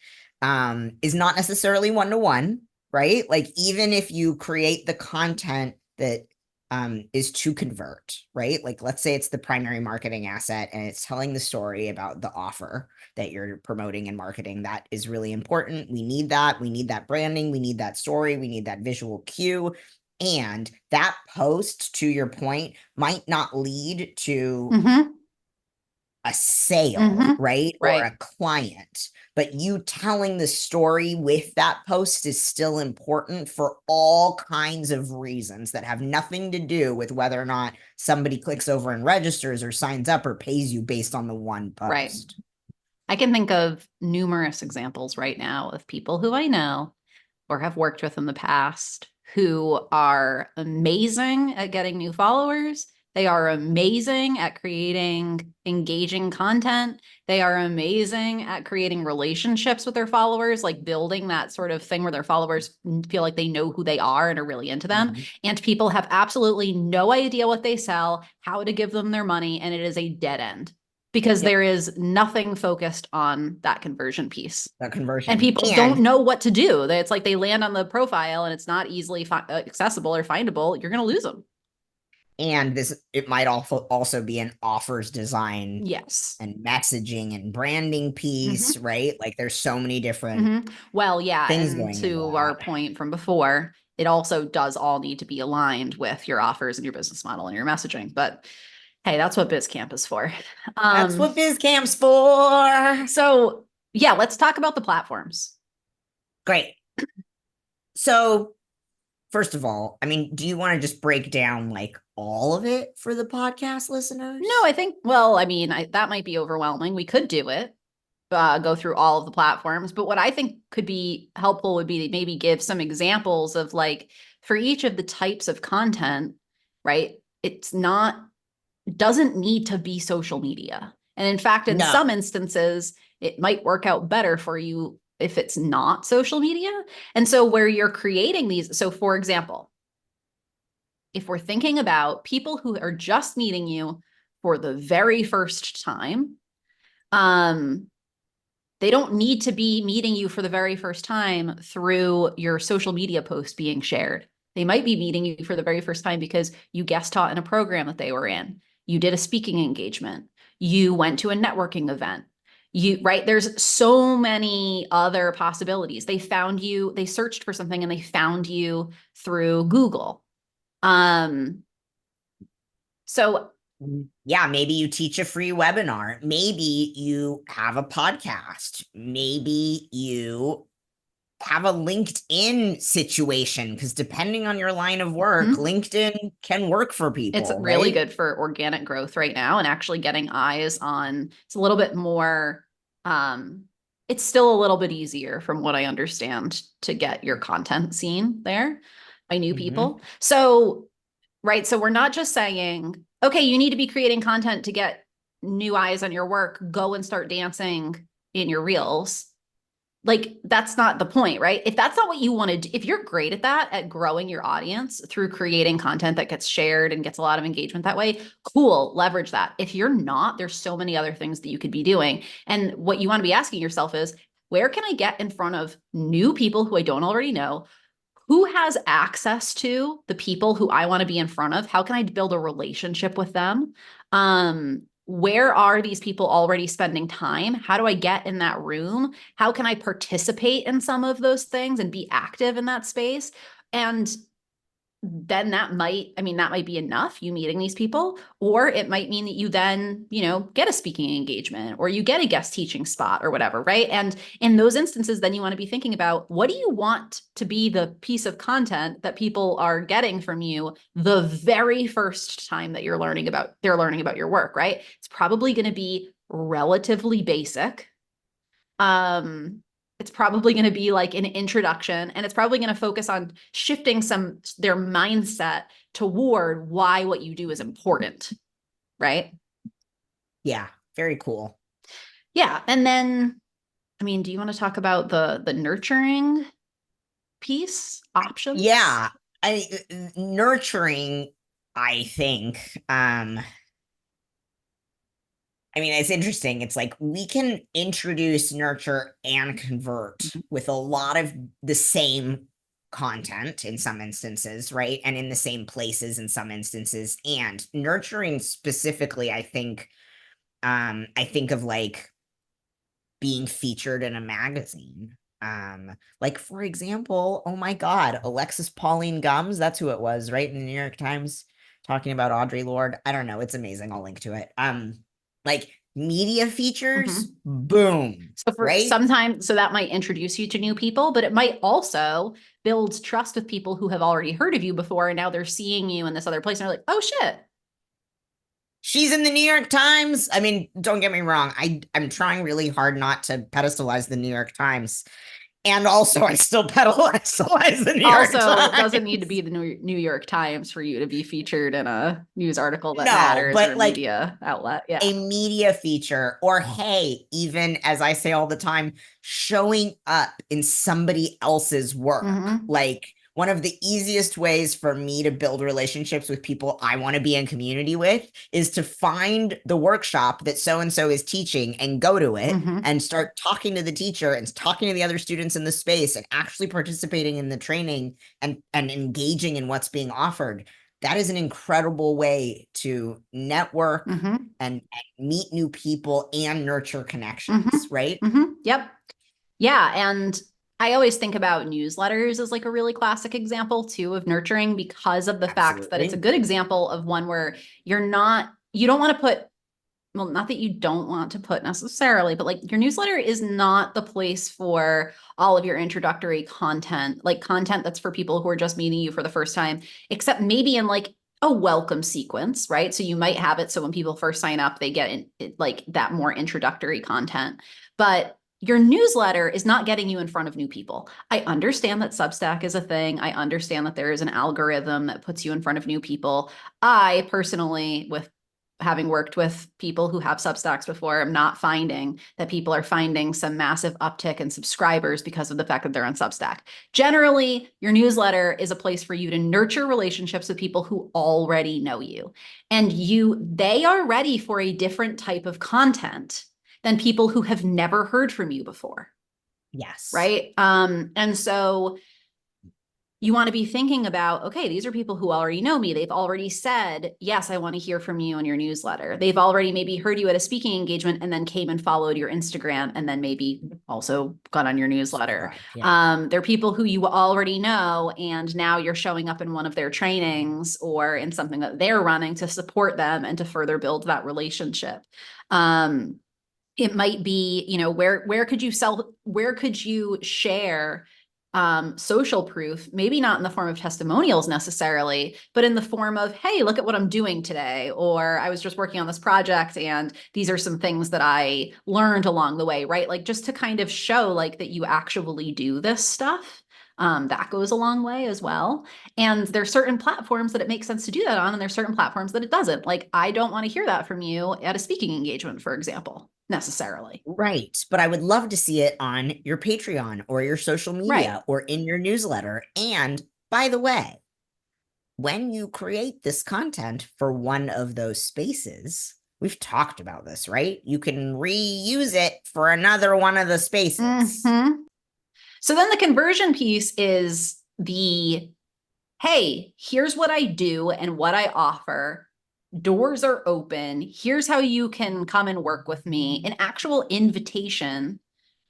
is not necessarily 1-to-1, right? Like, even if you create the content that is to convert, right? Like, let's say it's the primary marketing asset and it's telling the story about the offer that you're promoting and marketing. That is really important. We need that. We need that branding. We need that story. We need that visual cue. And that post, to your point, might not lead to a sale, right? Or a client, but you telling the story with that post is still important for all kinds of reasons that have nothing to do with whether or not somebody clicks over and registers or signs up or pays you based on the one post. Right. I can think of numerous examples right now of people who I know or have worked with in the past who are amazing at getting new followers. They are amazing at creating engaging content. They are amazing at creating relationships with their followers, like building that sort of thing where their followers feel like they know who they are and are really into them. And people have absolutely no idea what they sell, how to give them their money, and it is a dead end because there is nothing focused on that conversion piece. That conversion. And people don't know what to do. It's like they land on the profile and it's not easily accessible or findable. You're going to lose them. And it might also be an offers design, yes, and messaging and branding piece, right? Like, there's so many different well, yeah, things and going to our point from before, it also does all need to be aligned with your offers and your business model and your messaging. But hey, that's what BizCamp is for. That's what BizCamp's for. So yeah, let's talk about the platforms. Great. So first of all, I mean, do you want to just break down like all of it for the podcast listeners? No, I think, well, I mean, that might be overwhelming. We could do it, go through all of the platforms. But what I think could be helpful would be to maybe give some examples of like, for each of the types of content, right? Doesn't need to be social media. And in fact, in some instances, it might work out better for you if it's not social media. And so where you're creating these, so for example, if we're thinking about people who are just meeting you for the very first time, they don't need to be meeting you for the very first time through your social media post being shared. They might be meeting you for the very first time because you guest taught in a program that they were in. You did a speaking engagement. You went to a networking event. Right? There's so many other possibilities. They found you, they searched for something and they found you through Google. So yeah, maybe you teach a free webinar. Maybe you have a podcast. Maybe you have a LinkedIn situation, because depending on your line of work, LinkedIn can work for people. It's really good for organic growth right now and actually getting eyes on. It's a little bit more, it's still a little bit easier from what I understand to get your content seen there by new people. So, right. So we're not just saying, okay, you need to be creating content to get new eyes on your work. Go and start dancing in your reels. Like, that's not the point, right? If that's not what you want to do, if you're great at that, at growing your audience through creating content that gets shared and gets a lot of engagement that way, cool, leverage that. If you're not, there's so many other things that you could be doing. And what you want to be asking yourself is, where can I get in front of new people who I don't already know, who has access to the people who I want to be in front of? How can I build a relationship with them? Where are these people already spending time? How do I get in that room? How can I participate in some of those things and be active in that space? And then that might be enough, you meeting these people, or it might mean that you then, get a speaking engagement or you get a guest teaching spot or whatever, right? And in those instances, then you want to be thinking about, what do you want to be the piece of content that people are getting from you the very first time that they're learning about your work, right? It's probably going to be relatively basic. It's probably going to be like an introduction, and it's probably going to focus on shifting their mindset toward why what you do is important, right? Yeah, very cool. Yeah. And then, do you want to talk about the nurturing piece options? Yeah, nurturing, I think, it's interesting. It's like we can introduce, nurture, and convert with a lot of the same content in some instances, right? And in the same places in some instances. And nurturing specifically, I think of like being featured in a magazine. Like for example, oh my God, Alexis Pauline Gumbs, that's who it was, right? In the New York Times talking about Audre Lorde. I don't know, it's amazing. I'll link to it. Like media features, boom. So for right? sometimes, so that might introduce you to new people, but it might also build trust with people who have already heard of you before, and now they're seeing you in this other place and they're like, oh shit, She's in the New York Times. Don't get me wrong. I'm trying really hard not to pedestalize the New York Times. And also, I still pedestalize the New York Times. Also, it doesn't need to be the New York Times for you to be featured in a news article that No, matters, but or a like media outlet. Yeah. a media feature, or hey, even as I say all the time, showing up in somebody else's work. Like one of the easiest ways for me to build relationships with people I want to be in community with is to find the workshop that so-and-so is teaching and go to it and start talking to the teacher and talking to the other students in the space and actually participating in the training and engaging in what's being offered. That is an incredible way to network and meet new people and nurture connections, right? Yep. Yeah. And I always think about newsletters as like a really classic example too of nurturing, because of the fact that it's a good example of one where you don't want to put, well, not that you don't want to put necessarily, but like your newsletter is not the place for all of your introductory content, like content that's for people who are just meeting you for the first time, except maybe in like a welcome sequence, right? So you might have it so when people first sign up, they get like that more introductory content. But your newsletter is not getting you in front of new people. I understand that Substack is a thing. I understand that there is an algorithm that puts you in front of new people. I personally, with having worked with people who have Substacks before, I'm not finding that people are finding some massive uptick in subscribers because of the fact that they're on Substack. Generally, your newsletter is a place for you to nurture relationships with people who already know you. And they are ready for a different type of content than people who have never heard from you before. Yes. Right. And so you want to be thinking about, okay, these are people who already know me. They've already said, yes, I want to hear from you in your newsletter. They've already maybe heard you at a speaking engagement and then came and followed your Instagram and then maybe also got on your newsletter. They're people who you already know, and now you're showing up in one of their trainings or in something that they're running to support them and to further build that relationship. It might be, where could you share social proof, maybe not in the form of testimonials necessarily, but in the form of, hey, look at what I'm doing today. Or I was just working on this project and these are some things that I learned along the way, right? Like just to kind of show like that you actually do this stuff. That goes a long way as well. And there's certain platforms that it makes sense to do that on, and there's certain platforms that it doesn't. Like, I don't want to hear that from you at a speaking engagement, for example, necessarily. Right. But I would love to see it on your Patreon or your social media or in your newsletter. And by the way, when you create this content for one of those spaces, we've talked about this, right? You can reuse it for another one of the spaces. So then the conversion piece is the, hey, here's what I do and what I offer. Doors are open. Here's how you can come and work with me. An actual invitation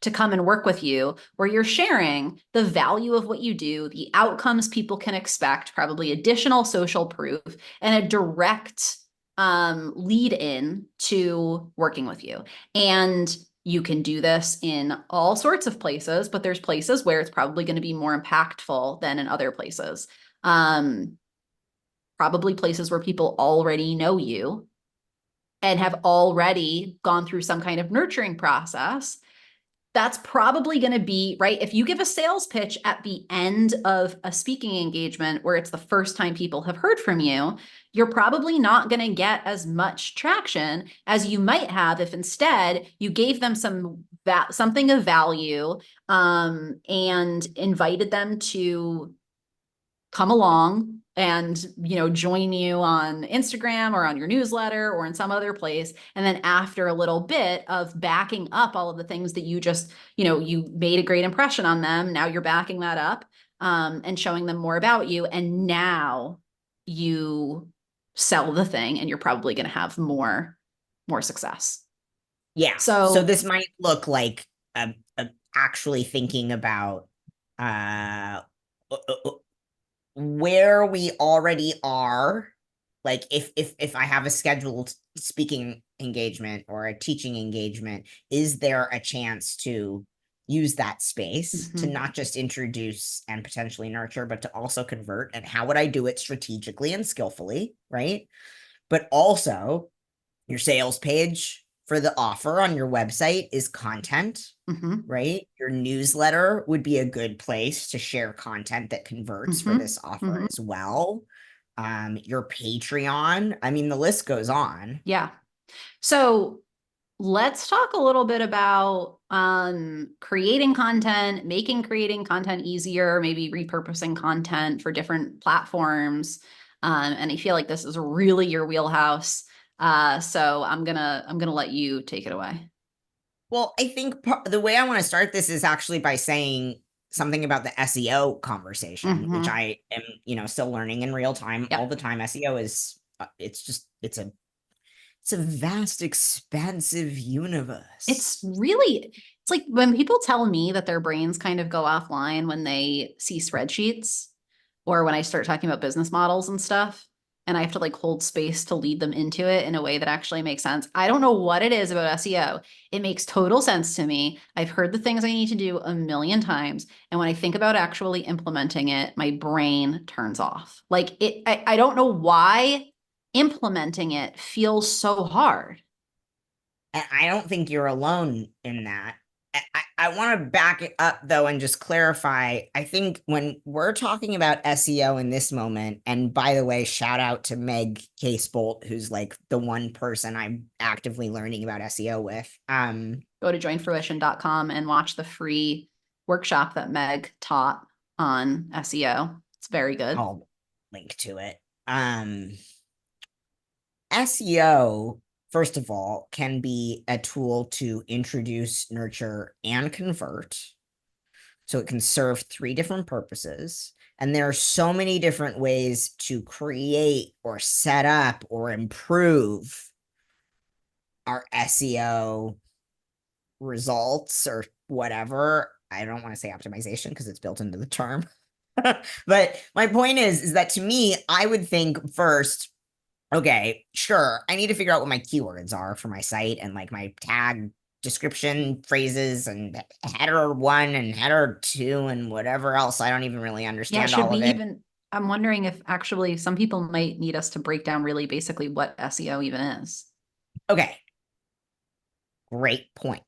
to come and work with you, where you're sharing the value of what you do, the outcomes people can expect, probably additional social proof, and a direct lead in to working with you. And you can do this in all sorts of places, but there's places where it's probably going to be more impactful than in other places. Probably places where people already know you and have already gone through some kind of nurturing process. That's probably going to be right. If you give a sales pitch at the end of a speaking engagement where it's the first time people have heard from you, you're probably not going to get as much traction as you might have if instead you gave them something of value, and invited them to come along and, join you on Instagram or on your newsletter or in some other place. And then after a little bit of backing up all of the things that you just, you made a great impression on them. Now you're backing that up, and showing them more about you. And now you sell the thing and you're probably going to have more success. Yeah. So So, this might look like actually thinking about uh, uh, uh, where we already are. Like if I have a scheduled speaking engagement or a teaching engagement, is there a chance to use that space to not just introduce and potentially nurture, but to also convert? And how would I do it strategically and skillfully, right? But also, your sales page for the offer on your website is content, right? Your newsletter would be a good place to share content that converts for this offer as well. Your Patreon, I mean, the list goes on. yeah. So let's talk a little bit about creating content, making creating content easier, maybe repurposing content for different platforms. And I feel like this is really your wheelhouse. So I'm gonna let you take it away. Well, I think the way I want to start this is actually by saying something about the SEO conversation, which I am, still learning in real time all the time. SEO is, it's a vast, expansive universe. It's like when people tell me that their brains kind of go offline when they see spreadsheets, or when I start talking about business models and stuff, and I have to like hold space to lead them into it in a way that actually makes sense. I don't know what it is about SEO. It makes total sense to me. I've heard the things I need to do a million times. And when I think about actually implementing it, my brain turns off. Like I don't know why implementing it feels so hard. And I don't think you're alone in that. I want to back it up though and just clarify. I think when we're talking about SEO in this moment, and by the way, shout out to Meg Casebolt, who's like the one person I'm actively learning about SEO with. Go to joinfruition.com and watch the free workshop that Meg taught on SEO. It's very good. I'll link to it. SEO, first of all, can be a tool to introduce, nurture, and convert. So it can serve three different purposes. And there are so many different ways to create or set up or improve our SEO results or whatever. I don't want to say optimization because it's built into the term. But my point is that to me, I would think first, okay, sure, I need to figure out what my keywords are for my site and like my tag description phrases and header 1 and header 2 and whatever else. I don't even really understand all of it. I'm wondering if actually some people might need us to break down really basically what SEO even is. Okay. Great point.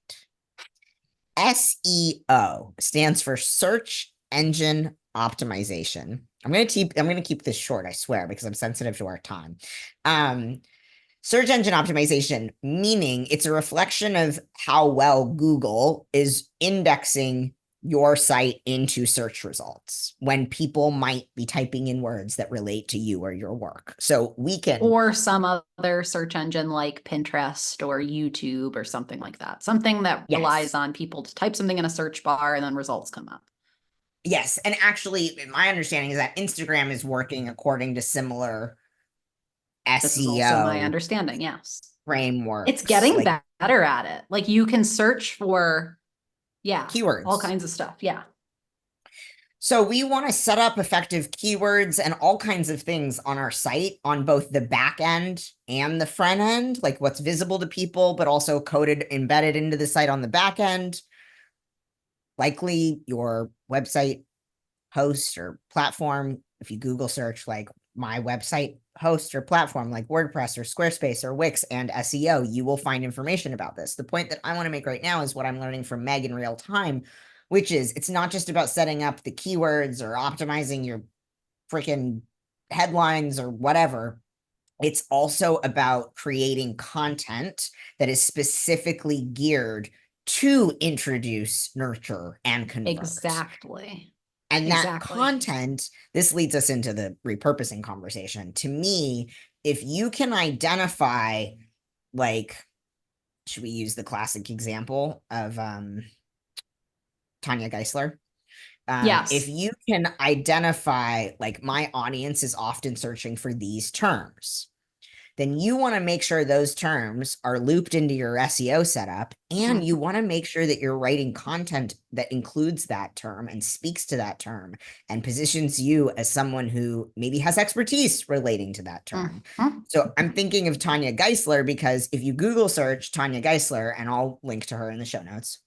SEO stands for search engine optimization. I'm going to keep this short, I swear, because I'm sensitive to our time. Search engine optimization, meaning it's a reflection of how well Google is indexing your site into search results when people might be typing in words that relate to you or your work. So we can, or some other search engine like Pinterest or YouTube or something like that. Something that relies on people to type something in a search bar and then results come up. Yes, and actually, my understanding is that Instagram is working according to similar This is also my SEO understanding. Yes. It's frameworks, getting like better at it. Like you can search for, yeah, all keywords. kinds of stuff. Yeah. So we want to set up effective keywords and all kinds of things on our site on both the back end and the front end, like what's visible to people, but also coded, embedded into the site on the back end. Likely your website host or platform, if you Google search like my website host or platform like WordPress or Squarespace or Wix and SEO, you will find information about this. The point that I want to make right now is what I'm learning from Meg in real time, which is it's not just about setting up the keywords or optimizing your freaking headlines or whatever. It's also about creating content that is specifically geared to introduce, nurture, and convert. Exactly. And that Exactly. content, this leads us into the repurposing conversation. To me, if you can identify, like, should we use the classic example of Tanya Geisler? If Yes. you can identify, like, my audience is often searching for these terms, then you want to make sure those terms are looped into your SEO setup, and you want to make sure that you're writing content that includes that term and speaks to that term and positions you as someone who maybe has expertise relating to that term. Mm-hmm. So I'm thinking of Tanya Geisler because if you Google search Tanya Geisler, and I'll link to her in the show notes,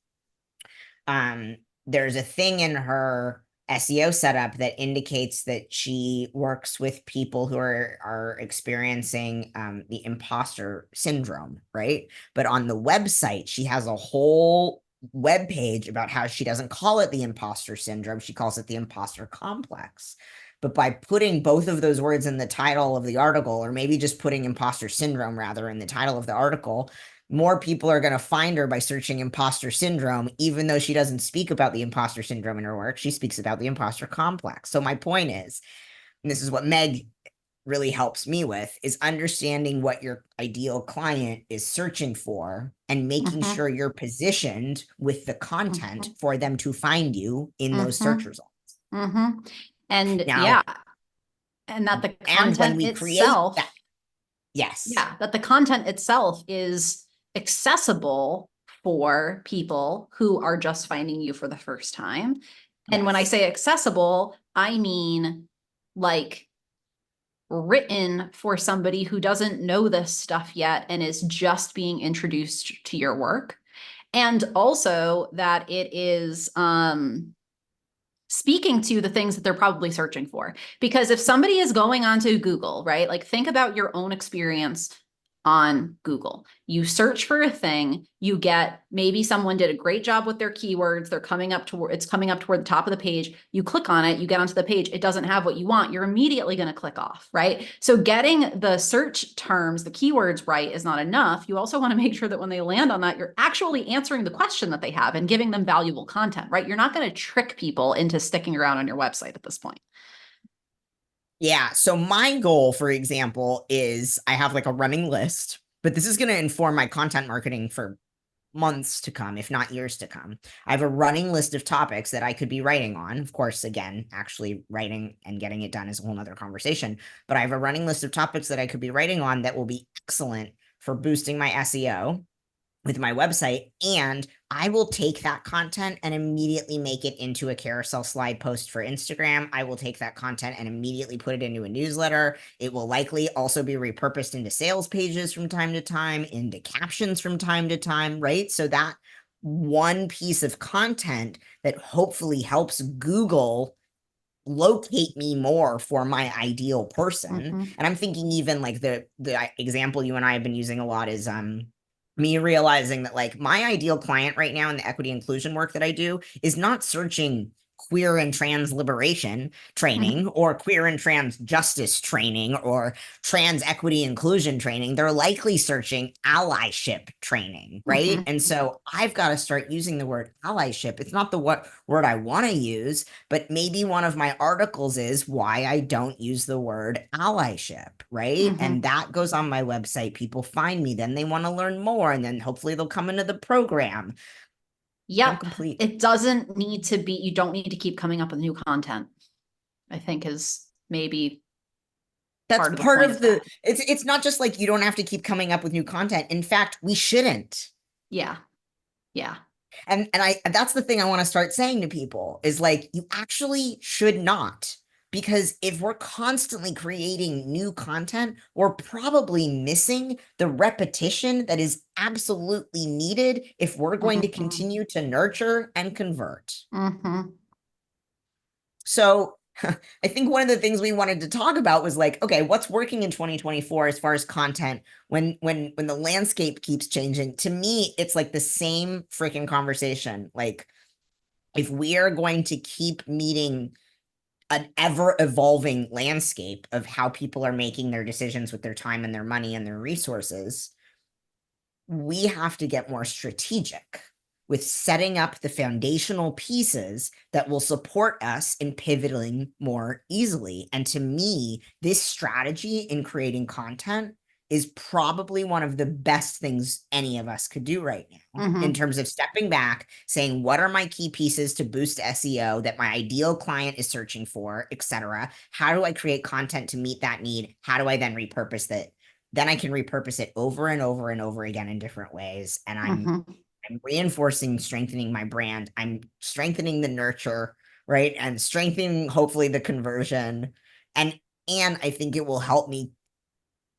there's a thing in her SEO setup that indicates that she works with people who are experiencing the imposter syndrome, right? But on the website, she has a whole web page about how she doesn't call it the imposter syndrome, she calls it the imposter complex. But by putting both of those words in the title of the article, or maybe just putting imposter syndrome rather in the title of the article, more people are going to find her by searching imposter syndrome, even though she doesn't speak about the imposter syndrome in her work. She speaks about the imposter complex. So my point is, and this is what Meg really helps me with, is understanding what your ideal client is searching for and making Mm-hmm. sure you're positioned with the content Mm-hmm. for them to find you in those Mm-hmm. search results. Mm-hmm. And yeah, Now, and that the and when content we create that, itself, yes. yeah, that the content itself is accessible for people who are just finding you for the first time. And when I Yes. say accessible, I mean like written for somebody who doesn't know this stuff yet and is just being introduced to your work. And also that it is speaking to the things that they're probably searching for. Because if somebody is going onto Google, right, like think about your own experience on Google. You search for a thing, you get maybe someone did a great job with their keywords, they're coming up toward it's coming up toward the top of the page. You click on it, you get onto the page, it doesn't have what you want, you're immediately going to click off, right? So getting the search terms, the keywords right is not enough. You also want to make sure that when they land on that, you're actually answering the question that they have and giving them valuable content, right? You're not going to trick people into sticking around on your website at this point. Yeah. So my goal, for example, is I have like a running list, but this is going to inform my content marketing for months to come, if not years to come. I have a running list of topics that I could be writing on. Of course, again, actually writing and getting it done is a whole nother conversation, but I have a running list of topics that I could be writing on that will be excellent for boosting my SEO with my website, and I will take that content and immediately make it into a carousel slide post for Instagram. I will take that content and immediately put it into a newsletter. It will likely also be repurposed into sales pages from time to time, into captions from time to time, right? So that one piece of content that hopefully helps Google locate me more for my ideal person. Mm-hmm. And I'm thinking even like the example you and I have been using a lot is me realizing that like my ideal client right now in the equity inclusion work that I do is not searching queer and trans liberation training or queer and trans justice training or trans equity inclusion training. They're likely searching allyship training, right? Mm-hmm. And so I've got to start using the word allyship. It's not the what word I want to use, but maybe one of my articles is why I don't use the word allyship, right? Mm-hmm. And that goes on my website. People find me, then they want to learn more, and then hopefully they'll come into the program. Yep. Incomplete. It doesn't need to be, you don't need to keep coming up with new content, I think is maybe That's part of the part point of of the that. it's not just like you don't have to keep coming up with new content. In fact, we shouldn't. Yeah. Yeah. And that's the thing I want to start saying to people is like you actually should not, because if we're constantly creating new content, we're probably missing the repetition that is absolutely needed if we're going to Mm-hmm. continue to nurture and convert. Mm-hmm. So I think one of the things we wanted to talk about was like, okay, what's working in 2024 as far as content when the landscape keeps changing? To me, it's like the same freaking conversation. Like if we are going to keep meeting an ever evolving landscape of how people are making their decisions with their time and their money and their resources, we have to get more strategic with setting up the foundational pieces that will support us in pivoting more easily. And to me, this strategy in creating content is probably one of the best things any of us could do right now in Mm-hmm. terms of stepping back, saying, what are my key pieces to boost SEO that my ideal client is searching for, etc. How do I create content to meet that need? How do I then repurpose it? Then I can repurpose it over and over and over again in different ways. And Mm-hmm. I'm reinforcing, strengthening my brand. I'm strengthening the nurture, right? And strengthening hopefully the conversion. And I think it will help me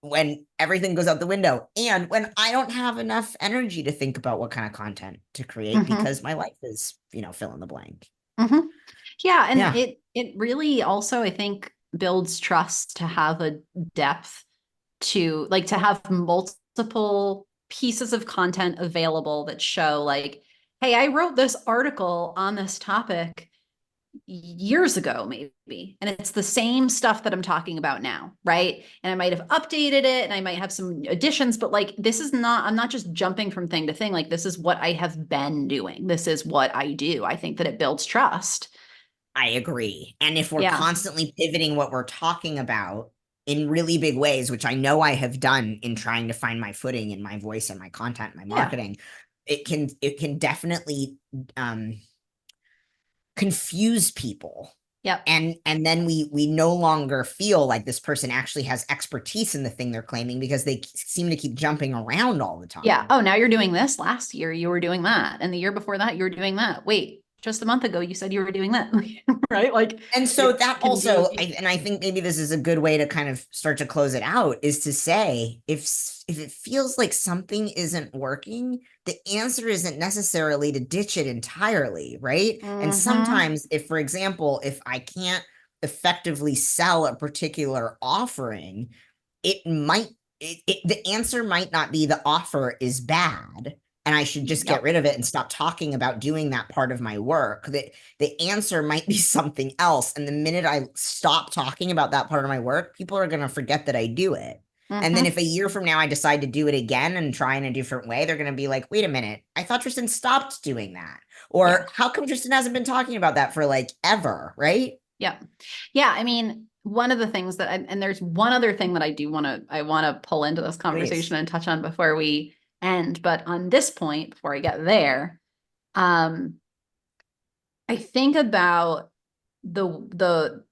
when everything goes out the window and when I don't have enough energy to think about what kind of content to create Mm-hmm. because my life is, fill in the blank. Mm-hmm. Yeah. And Yeah. it really also, I think, builds trust to have a depth to like to have multiple pieces of content available that show like, hey, I wrote this article on this topic years ago, maybe, and it's the same stuff that I'm talking about now, right? And I might have updated it and I might have some additions, but like this is not, I'm not just jumping from thing to thing. Like this is what I have been doing. This is what I do. I think that it builds trust. I agree. And if we're Yeah. constantly pivoting what we're talking about in really big ways, which I know I have done in trying to find my footing in my voice and my content, my Yeah. marketing, it can definitely confuse people. Yep. And then we no longer feel like this person actually has expertise in the thing they're claiming because they seem to keep jumping around all the Yeah. time. Oh, now you're doing this. Last year you were doing that. And the year before that you were doing that. Wait, just a month ago you said you were doing that. Right? Like And so it that can also, be. and I think maybe this is a good way to kind of start to close it out, is to say if it feels like something isn't working, the answer isn't necessarily to ditch it entirely, right? And Mm-hmm. sometimes, if for example, if I can't effectively sell a particular offering, it might the answer might not be the offer is bad and I should just get Yep. rid of it and stop talking about doing that part of my work. The answer might be something else. And the minute I stop talking about that part of my work, people are going to forget that I do it. And then Mm-hmm. if a year from now I decide to do it again and try in a different way, they're going to be like, wait a minute, I thought Tristan stopped doing that. Yeah. Or how come Tristan hasn't been talking about that for like ever, right? Yep. Yeah. I mean, one of the things that and there's one other thing that I want to pull into this Please. conversation and touch on before we end. But on this point, before I get there, um, I think about the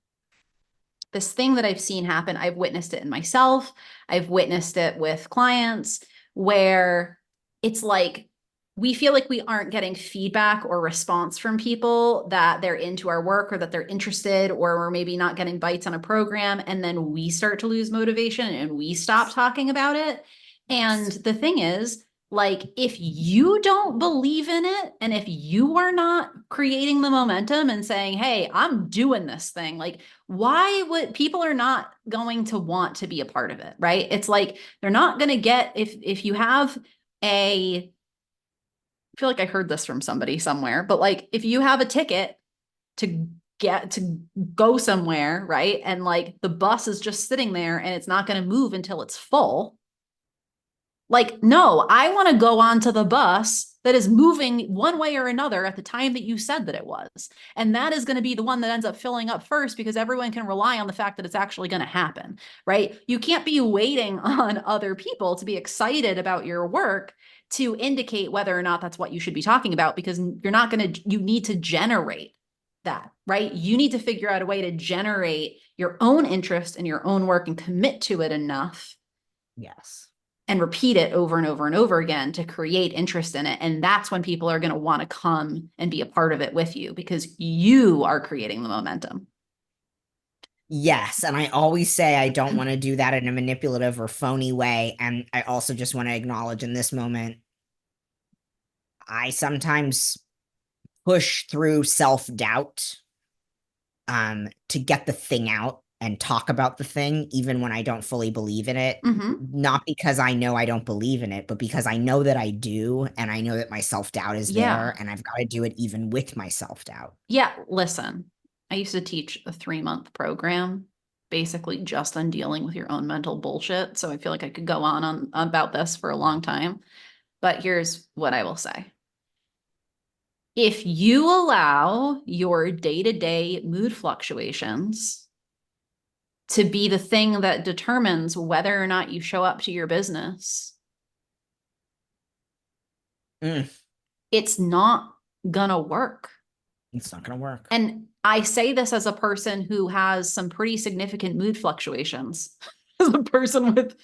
this thing that I've seen happen. I've witnessed it in myself. I've witnessed it with clients where it's like we feel like we aren't getting feedback or response from people that they're into our work or that they're interested, or we're maybe not getting bites on a program. And then we start to lose motivation and we stop talking about it. And the thing is, like, if you don't believe in it and if you are not creating the momentum and saying, hey, I'm doing this thing, like, why would people are not going to want to be a part of it, right? It's like they're not going to get if you have a I feel like I heard this from somebody somewhere, but like if you have a ticket to get to go somewhere, right? And like the bus is just sitting there and it's not going to move until it's full. Like, no, I want to go onto the bus that is moving one way or another at the time that you said that it was. And that is going to be the one that ends up filling up first because everyone can rely on the fact that it's actually going to happen, right? You can't be waiting on other people to be excited about your work to indicate whether or not that's what you should be talking about, because you need to generate that, right? You need to figure out a way to generate your own interest in your own work and commit to it enough. Yes. And repeat it over and over and over again to create interest in it. And that's when people are going to want to come and be a part of it with you, because you are creating the momentum. Yes. And I always say I don't want to do that in a manipulative or phony way. And I also just want to acknowledge in this moment, I sometimes push through self-doubt to get the thing out and talk about the thing, even when I don't fully believe in it. Not because I know I don't believe in it, but because I know that I do. And I know that my self-doubt is there, and I've got to do it even with my self-doubt. Yeah. Listen, I used to teach a 3-month program, basically just on dealing with your own mental bullshit. So I feel like I could go on about this for a long time. But here's what I will say. If you allow your day-to-day mood fluctuations to be the thing that determines whether or not you show up to your business, it's not gonna work. It's not gonna work. And I say this as a person who has some pretty significant mood fluctuations. As a person with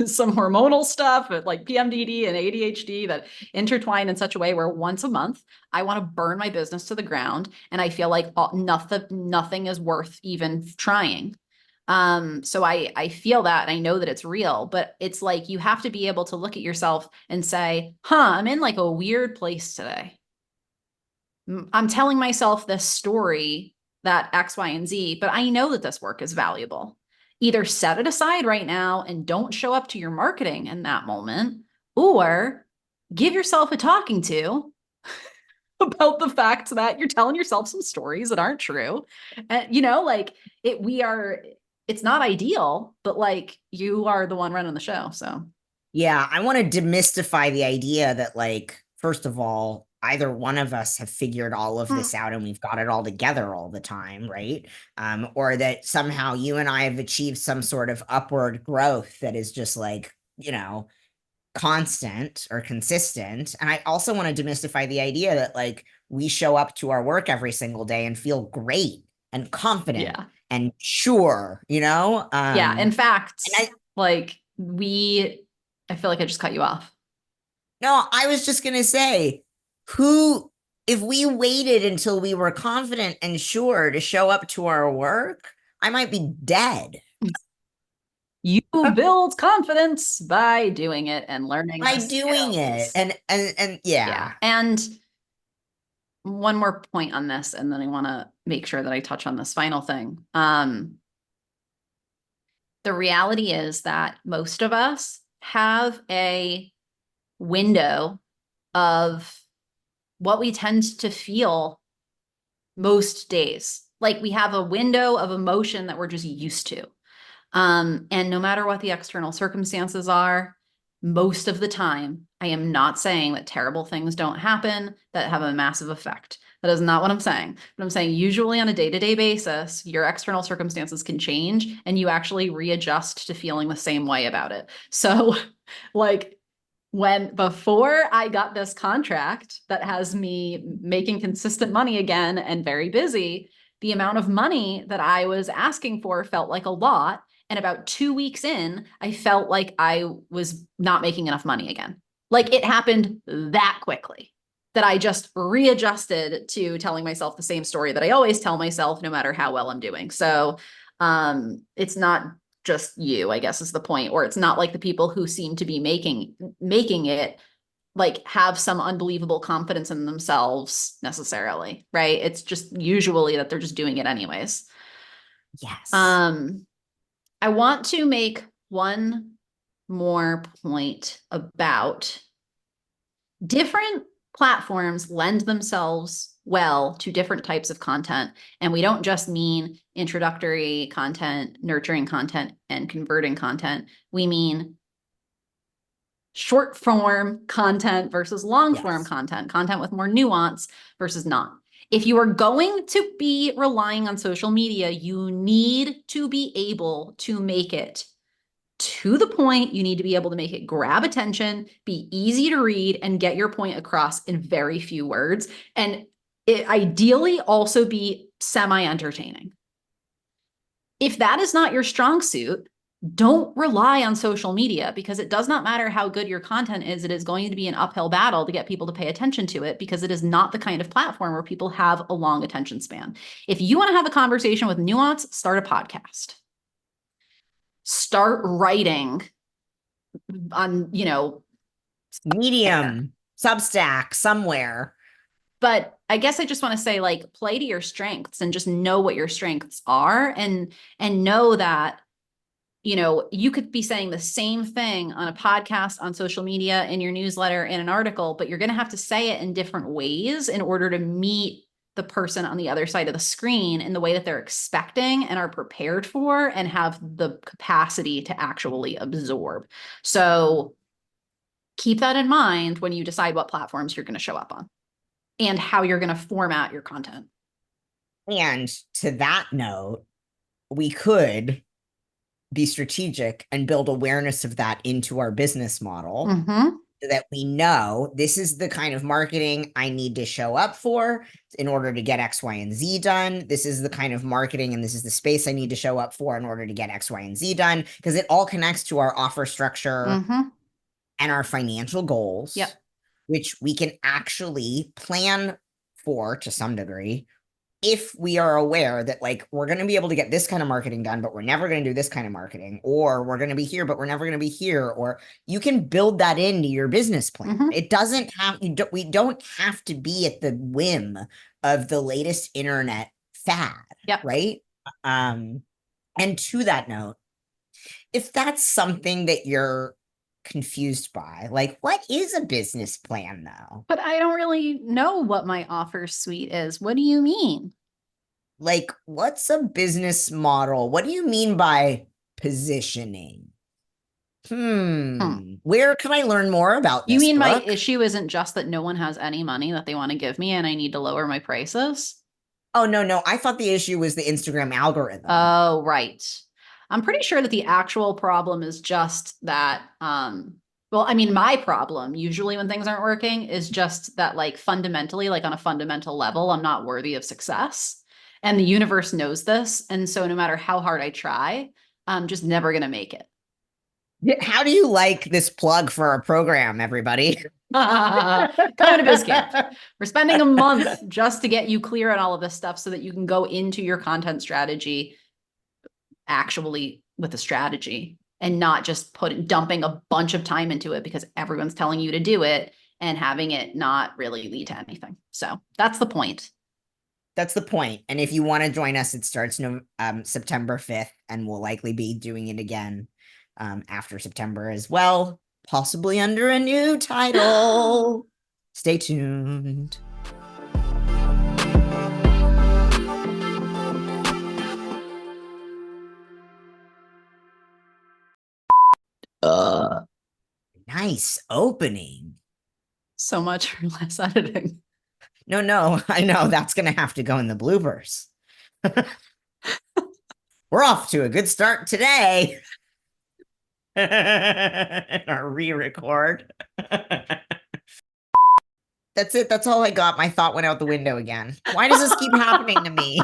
some hormonal stuff, like PMDD and ADHD that intertwine in such a way where once a month I want to burn my business to the ground, and I feel like nothing is worth even trying. So I feel that, and I know that it's real, but it's like you have to be able to look at yourself and say, I'm in like a weird place today. I'm telling myself this story that X, Y, and Z, but I know that this work is valuable. Either set it aside right now and don't show up to your marketing in that moment, or give yourself a talking to about the fact that you're telling yourself some stories that aren't true. And like it's not ideal, but like you are the one running the show. So yeah, I want to demystify the idea that, like, first of all, either one of us have figured all of this out and we've got it all together all the time, right? Or that somehow you and I have achieved some sort of upward growth that is just like, constant or consistent. And I also want to demystify the idea that, like, we show up to our work every single day and feel great and confident and sure, yeah. In fact, I feel like I just cut you off. No, I was just going to say, if we waited until we were confident and sure to show up to our work, I might be dead. You build confidence by doing it and learning by doing it. And yeah. And one more point on this, and then I want to make sure that I touch on this final thing. The reality is that most of us have a window of what we tend to feel most days. Like we have a window of emotion that we're just used to. And no matter what the external circumstances are, most of the time, I am not saying that terrible things don't happen that have a massive effect. That is not what I'm saying. But I'm saying usually on a day-to-day basis, your external circumstances can change and you actually readjust to feeling the same way about it. So like before I got this contract that has me making consistent money again and very busy, the amount of money that I was asking for felt like a lot. And about 2 weeks in, I felt like I was not making enough money again. Like it happened that quickly that I just readjusted to telling myself the same story that I always tell myself, no matter how well I'm doing. So it's not just you, I guess is the point, or it's not like the people who seem to be making it like have some unbelievable confidence in themselves necessarily, right? It's just usually that they're just doing it anyways. Yes. I want to make one more point about different platforms lend themselves well to different types of content. And we don't just mean introductory content, nurturing content, and converting content. We mean short form content versus long form content with more nuance versus not. If you are going to be relying on social media, you need to be able to make it to the point. You need to be able to make it grab attention, be easy to read, and get your point across in very few words. And it ideally also be semi-entertaining. If that is not your strong suit, don't rely on social media, because it does not matter how good your content is. It is going to be an uphill battle to get people to pay attention to it, because it is not the kind of platform where people have a long attention span. If you want to have a conversation with nuance, start a podcast. Start writing on, Medium, Substack, somewhere. But I guess I just want to say, like, play to your strengths and just know what your strengths are, and know that, you could be saying the same thing on a podcast, on social media, in your newsletter, in an article, but you're going to have to say it in different ways in order to meet the person on the other side of the screen in the way that they're expecting and are prepared for and have the capacity to actually absorb. So keep that in mind when you decide what platforms you're going to show up on and how you're going to format your content. And to that note, we could be strategic and build awareness of that into our business model, so that we know this is the kind of marketing I need to show up for in order to get X, Y, and Z done. This is the kind of marketing and this is the space I need to show up for in order to get X, Y, and Z done, because it all connects to our offer structure and our financial goals, which we can actually plan for to some degree if we are aware that, like, we're going to be able to get this kind of marketing done, but we're never going to do this kind of marketing, or we're going to be here, but we're never going to be here, or you can build that into your business plan. It doesn't have, we don't have to be at the whim of the latest internet fad, right? And to that note, if that's something that you're confused by, like, what is a business plan though? But I don't really know what my offer suite is. What do you mean? Like, what's a business model? What do you mean by positioning? Where can I learn more about this? You mean Brooke? my issue isn't just that no one has any money that they want to give me and I need to lower my prices? Oh, no. I thought the issue was the Instagram algorithm. Oh, right. I'm pretty sure that the actual problem is just that, well, I mean, my problem usually when things aren't working is just that, like, fundamentally, like on a fundamental level, I'm not worthy of success. And the universe knows this. And so no matter how hard I try, I'm just never going to make it. How do you like this plug for our program, everybody? Come to BizCamp. We're spending a month just to get you clear on all of this stuff so that you can go into your content strategy actually with a strategy and not just dumping a bunch of time into it because everyone's telling you to do it and having it not really lead to anything. So that's the point. That's the point. And if you want to join us, it starts September 5th, and we'll likely be doing it again after September as well, possibly under a new title. Stay tuned. Nice opening. So much for less editing. No, I know that's going to have to go in the bloopers. We're off to a good start today. Our re-record. That's it. That's all I got. My thought went out the window again. Why does this keep happening to me?